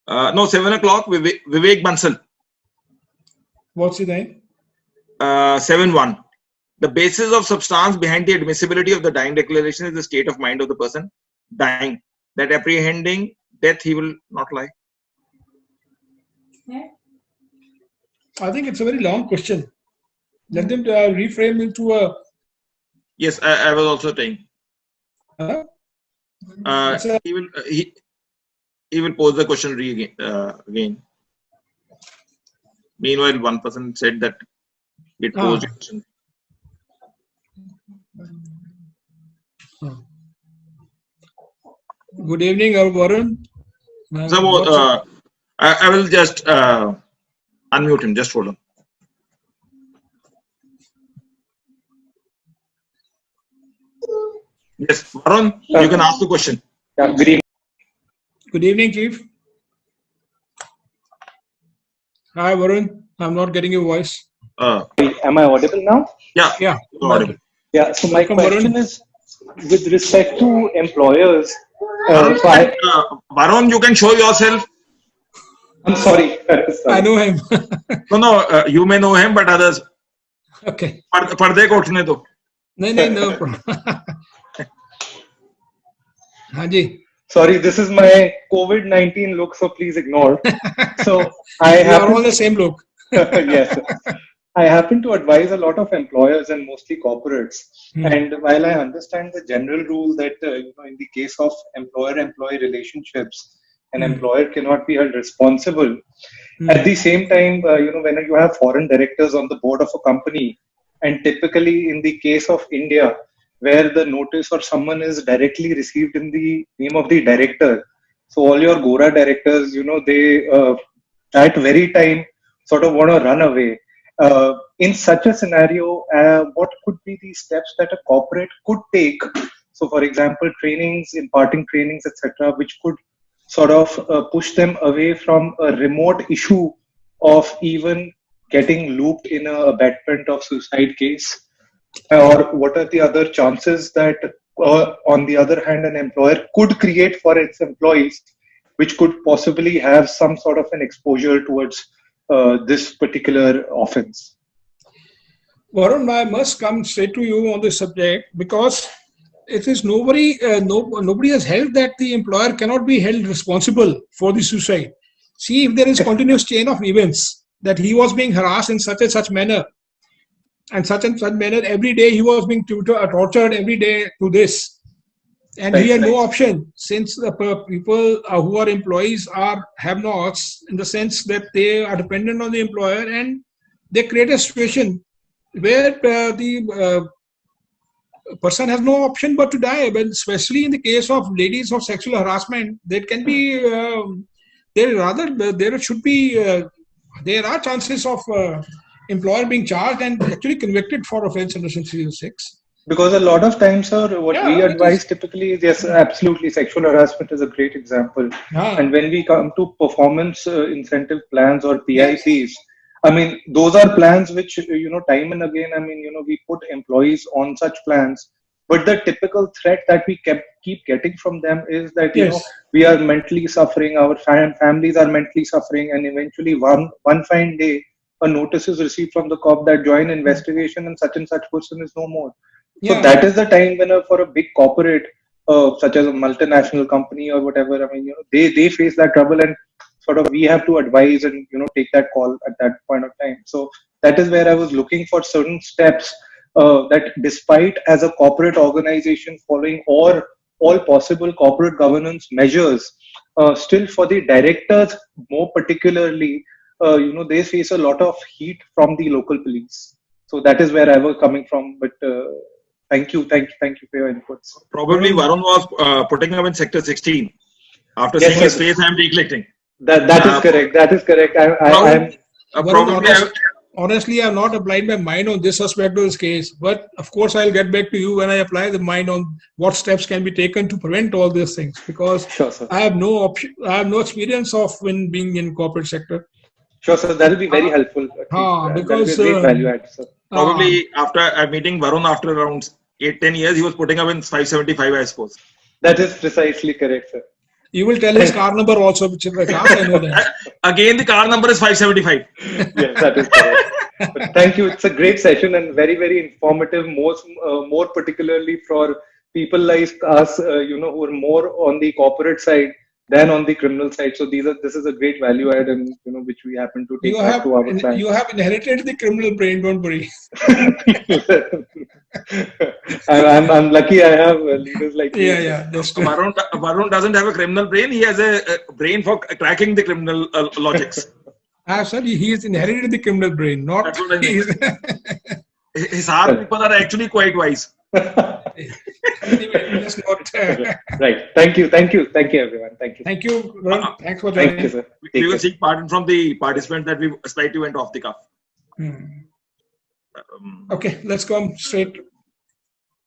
No, 7 o'clock. Vivek Bansal. What's the name? 7-1. The basis of substance behind the admissibility of the dying declaration is the state of mind of the person dying, that apprehending death he will not lie. I think it's a very long question. Let them reframe into a. Yes, I was also saying. Huh? He will pose the question again. Meanwhile, one person said that it posed the question. Good evening, Varun. So, I will just unmute him. Just hold on. Yes, Varun, you can ask the question. Yeah, good evening. Good evening, Chief. Hi, Varun. I'm not getting your voice. Am I audible now? Yeah. Yeah. Audible. Yeah. So my Welcome, question Varun. is with respect to employers. Varun, you can show yourself. I'm sorry. I know him. No, you may know him, but others. Okay. पर्दे को उठने दो. No problem. Haji. Sorry, this is my COVID-19 look, so please ignore. So I We are all the same look. Yes. I happen to advise a lot of employers and mostly corporates. And while I understand the general rule that in the case of employer-employee relationships, an employer cannot be held responsible. At the same time, when you have foreign directors on the board of a company, and typically in the case of India, where the notice or someone is directly received in the name of the director, so all your Gora directors, they at very time sort of want to run away. In such a scenario, what could be the steps that a corporate could take? So, for example, trainings, imparting trainings, etc., which could sort of push them away from a remote issue of even getting looped in a abetment of suicide case? Or what are the other chances that, on the other hand, an employer could create for its employees, which could possibly have some sort of an exposure towards this particular offense? Varun, I must come straight to you on this subject because it is nobody has held that the employer cannot be held responsible for the suicide. See, if there is continuous chain of events that he was being harassed in such and such manner, and such manner every day he was being tortured every day to this, and he had no option since the people who are employees are have-nots in the sense that they are dependent on the employer, and they create a situation where the person has no option but to die. But especially in the case of ladies of sexual harassment, that can be there are chances of employer being charged and actually convicted for offense under Section 306. Because a lot of times, sir, what we advise typically is, yes, absolutely, sexual harassment is a great example. And when we come to performance incentive plans or PIPs, I mean, those are plans which, time and again, we put employees on such plans. But the typical threat that we keep getting from them is that, we are mentally suffering, our families are mentally suffering, and eventually one fine day, a notice is received from the cop that join investigation and such person is no more. So that is the time when for a big corporate, such as a multinational company or whatever, they face that trouble, and sort of we have to advise and take that call at that point of time. So that is where I was looking for certain steps that, despite as a corporate organization following all possible corporate governance measures, still for the directors more particularly, they face a lot of heat from the local police. So that is where I was coming from. But Thank you for your inputs. Probably Varun was putting up in sector 16 after Yes, seeing his sir. face. I am decollecting. That is correct. That is correct. I'm Probably Honestly, I have not applied my mind on this aspect of this case, but of course, I'll get back to you when I apply the mind on what steps can be taken to prevent all these things, because sure, sir. I have no option, I have no experience of when being in corporate sector. Sure, sir. That will be very helpful. Because that will be a great value add, sir. probably after meeting Varun after around 8-10 years, he was putting up in 575, I suppose. That is precisely correct, sir. You will tell his car number also, which is I know that. Again, the car number is 575. Yes, that is correct. But thank you. It's a great session and very, very informative. More particularly for people like us, who are more on the corporate side than on the criminal side. So this is a great value add, and which we happen to take back to our clients. You have inherited the criminal brain. Don't worry. I'm lucky. I have leaders like you. Yeah. That's true. Varun doesn't have a criminal brain. He has a brain for cracking the criminal logics. Sorry, he has inherited the criminal brain, not. That's what I mean. His hard people are actually quite wise. Anyway, let's not. Right. Thank you, everyone. Thank you. Thank you, Varun. Thanks for joining. Thank you, sir. We will seek pardon from the participant that we slightly went off the cuff. Okay, let's come straight.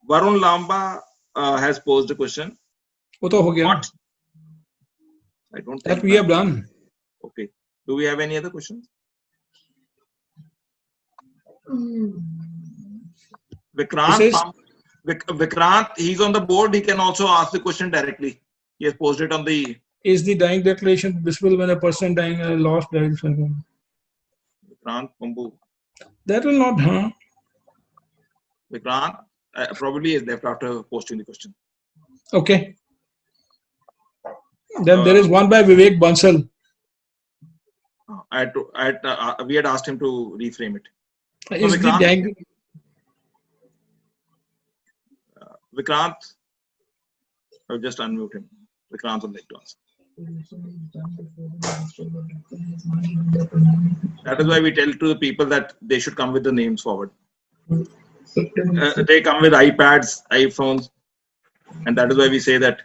Varun Lamba has posed a question. वो तो हो गया. What? I don't think That we have done. Okay. Do we have any other questions? Vikrant, he's on the board. He can also ask the question directly. He has posted on the. Is the dying declaration visible when a person dying lost direction? Vikrant Kumbu. That will not, huh? Vikrant probably is left after posting the question. Okay. Then there is one by Vivek Bansal. We had asked him to reframe it. Is the dying... Vikrant, I'll just unmute him. Vikrant would like to answer. That is why we tell to the people that they should come with the names forward. They come with iPads, iPhones, and that is why we say that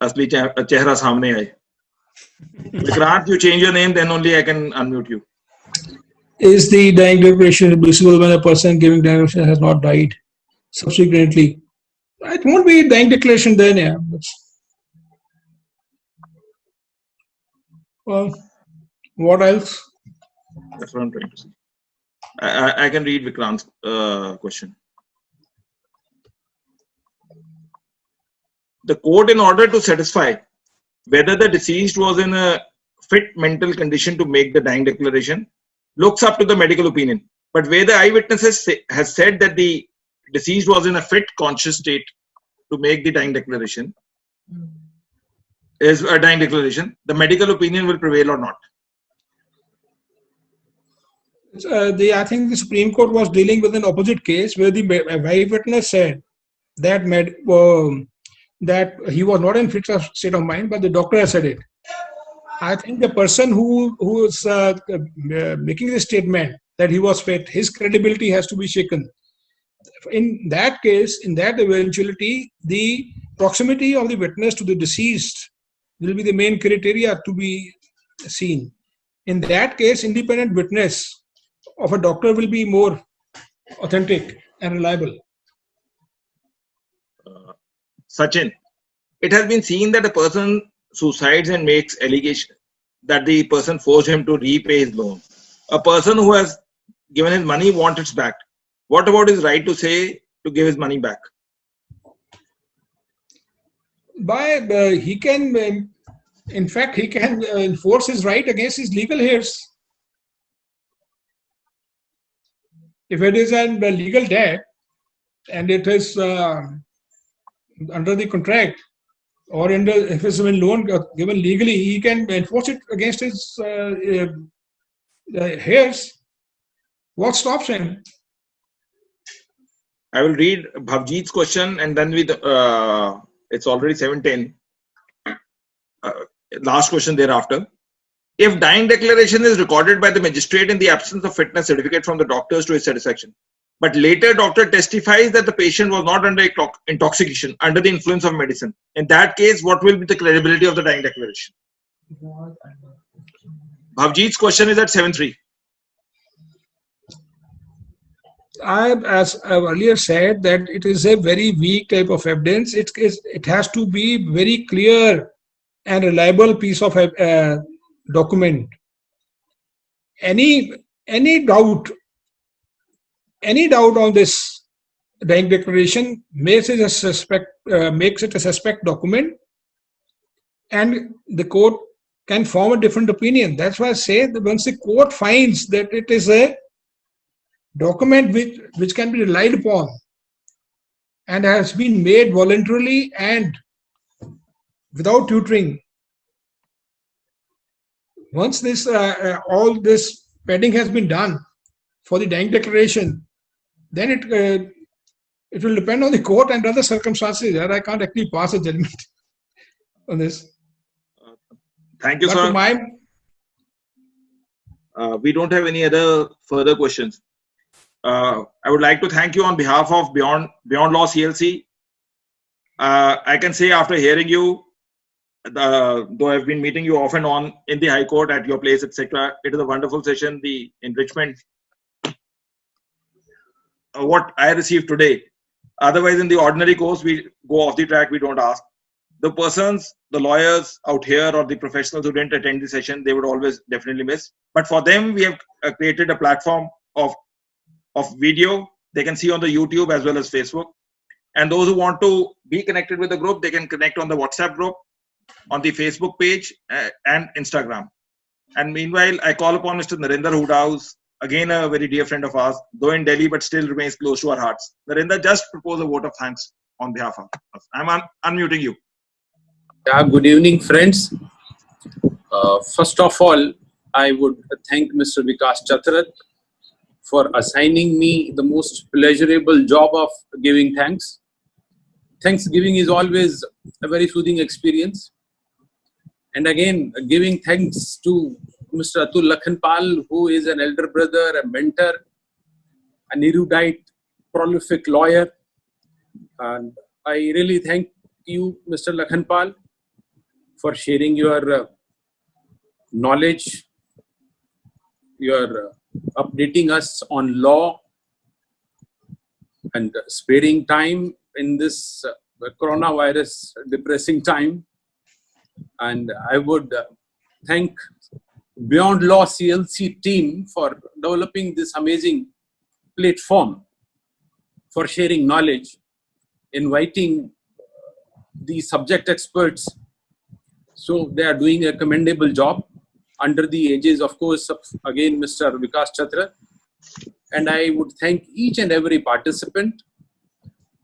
asli chehra samne aaye. Vikrant, you change your name, then only I can unmute you. Is the dying declaration visible when a person giving declaration has not died subsequently? It won't be a dying declaration then, yeah. Well, what else? That's what I'm trying to say. I can read Vikrant's question. The court, in order to satisfy whether the deceased was in a fit mental condition to make the dying declaration, looks up to the medical opinion. But where the eyewitnesses has said that the deceased was in a fit conscious state to make the dying declaration, is a dying declaration, the medical opinion will prevail or not? I think the Supreme Court was dealing with an opposite case where the eyewitness said that that he was not in fit state of mind, but the doctor has said it. I think the person who is making the statement that he was fit, his credibility has to be shaken. In that case, in that eventuality, the proximity of the witness to the deceased will be the main criteria to be seen. In that case, independent witness of a doctor will be more authentic and reliable. Sachin, it has been seen that a person suicides and makes allegation that the person forced him to repay his loan. A person who has given his money wants it back. What about his right to say to give his money back? He can, in fact, he can enforce his right against his legal heirs. If it is a legal debt and it is under the contract, or if it's a loan given legally, he can enforce it against his heirs. What stops him? I will read Bhavjeet's question and then it's already 7:10. Last question thereafter. If dying declaration is recorded by the magistrate in the absence of fitness certificate from the doctors to his satisfaction, but later doctor testifies that the patient was not under intoxication, under the influence of medicine. In that case, what will be the credibility of the dying declaration? Bhavjeet's question is at 7.3. As I've earlier said, that it is a very weak type of evidence. It has to be very clear and reliable piece of document. Any doubt on this dying declaration makes it a suspect document, and the court can form a different opinion. That's why I say that once the court finds that it is a document which can be relied upon and has been made voluntarily and without tutoring, once this all this padding has been done for the dying declaration, then it will depend on the court and other circumstances. I can't actually pass a judgment on this. Thank you, But sir. We don't have any other further questions. I would like to thank you on behalf of Beyond Law CLC. I can say after hearing you, though I've been meeting you off and on in the High Court at your place, etc., it is a wonderful session. The enrichment, what I received today. Otherwise, in the ordinary course, we go off the track. We don't ask. The persons, the lawyers out here or the professionals who didn't attend the session, they would always definitely miss. But for them, we have created a platform of video. They can see on the YouTube as well as Facebook. And those who want to be connected with the group, they can connect on the WhatsApp group, on the Facebook page and Instagram. And meanwhile, I call upon Mr. Narinder Hooda, who's again a very dear friend of ours, though in Delhi, but still remains close to our hearts. Narinder, just propose a vote of thanks on behalf of us. I'm unmuting you. Yeah, good evening, friends. First of all, I would thank Mr. Vikas Chatrat for assigning me the most pleasurable job of giving thanks. Thanksgiving is always a very soothing experience. And again, giving thanks to Mr. Atul Lakhanpal, who is an elder brother, a mentor, an erudite, prolific lawyer. And I really thank you, Mr. Lakhanpal, for sharing your knowledge, your updating us on law, and sparing time in this coronavirus depressing time. And I would thank Beyond Law CLC team for developing this amazing platform, for sharing knowledge, inviting the subject experts. So they are doing a commendable job under the aegis, of course, of again Mr. Vikas Chatrat. And I would thank each and every participant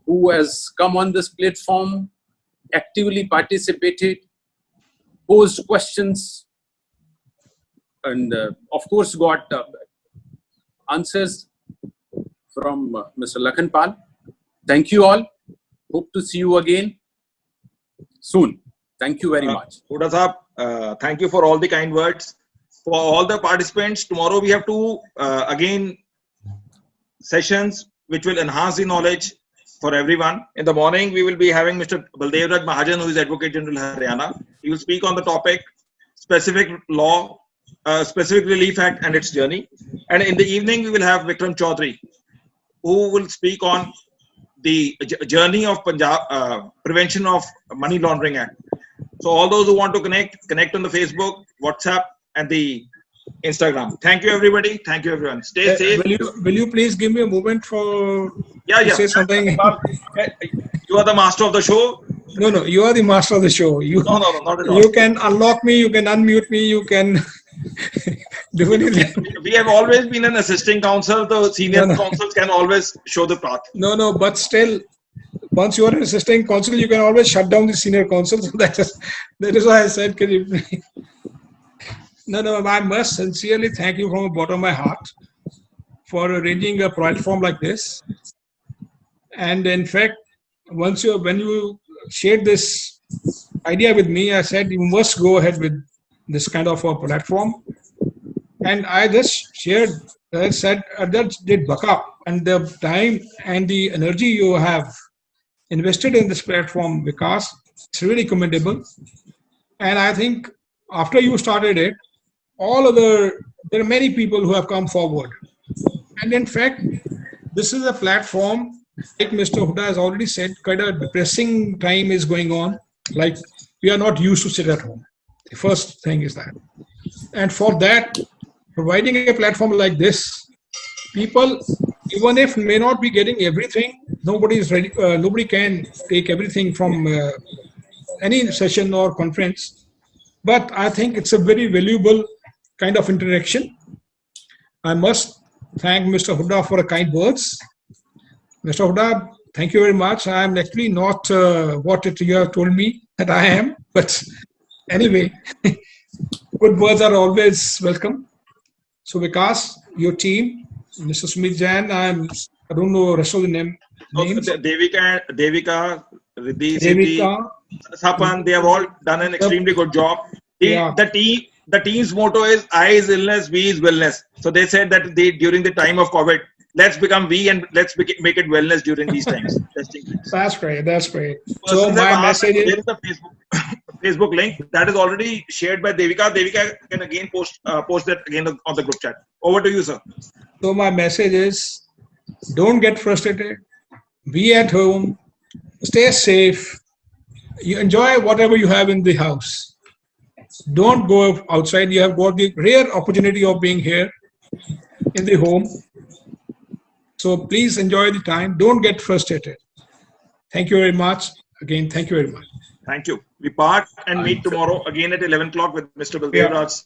who has come on this platform, actively participated, posed questions, and of course got answers from Mr. Lakhanpal. Thank you all. Hope to see you again soon. Thank you very much. Hooda Sahab, thank you for all the kind words. For all the participants, tomorrow we have two, again, sessions which will enhance the knowledge for everyone. In the morning, we will be having Mr. Baldev Raj Mahajan, who is Advocate General Haryana. He will speak on the topic, specific law, Specific Relief Act and its journey. And in the evening, we will have Vikram Chaudhary, who will speak on the journey of Punjab, Prevention of Money Laundering Act. So all those who want to connect on the Facebook, WhatsApp, and the Instagram. Thank you, everybody. Thank you, everyone. Stay safe. Will you please give me a moment to say something? You are the master of the show. No, you are the master of the show. No, not at all. You can unlock me, you can unmute me, you can do anything. We have always been an assisting counsel. The senior counsels can always show the path. No, but still, once you are an assisting counsel, you can always shut down the senior counsel. So that is why I said, can you? No, I must sincerely thank you from the bottom of my heart for arranging a platform like this. And in fact, when you shared this idea with me, I said you must go ahead with this kind of a platform. And I just shared, I said, that did buck up. and the time and the energy you have invested in this platform, Vikas, it's really commendable. And I think after you started it, there are many people who have come forward. And in fact, this is a platform, like Mr. Huda has already said, quite a depressing time is going on. Like, we are not used to sit at home. The first thing is that. And for that, providing a platform like this, people, even if may not be getting everything, nobody is ready. Nobody can take everything from any session or conference. But I think it's a very valuable kind of interaction. I must thank Mr. Huda for the kind words. Mr. Huda, thank you very much. I am actually not what you have told me that I am, but anyway, good words are always welcome. So Vikas, your team, Mr. Sumit Jain, I don't know the rest of the names. Devika, Riddhi, Siddhi, Sapan, they have all done an extremely good job. The team's motto is I is illness, we is wellness. So they said that during the time of COVID, let's become we and let's make it wellness during these times. That's great. That's great. So my message is the Facebook link that is already shared by Devika. Devika can again post that again on the group chat. Over to you, sir. So my message is, don't get frustrated. Be at home. Stay safe. You enjoy whatever you have in the house. Don't go outside. You have got the rare opportunity of being here in the home. So please enjoy the time. Don't get frustrated. Thank you very much. Again, thank you very much. Thank you. We part and meet tomorrow again at 11 o'clock with Mr. Baldev Raj's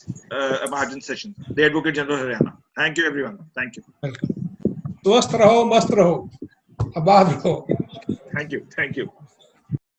margin session, the Advocate General Haryana. Thank you, everyone. Thank you. Welcome. Swasth raho, mast raho, abad raho. Thank you. Thank you.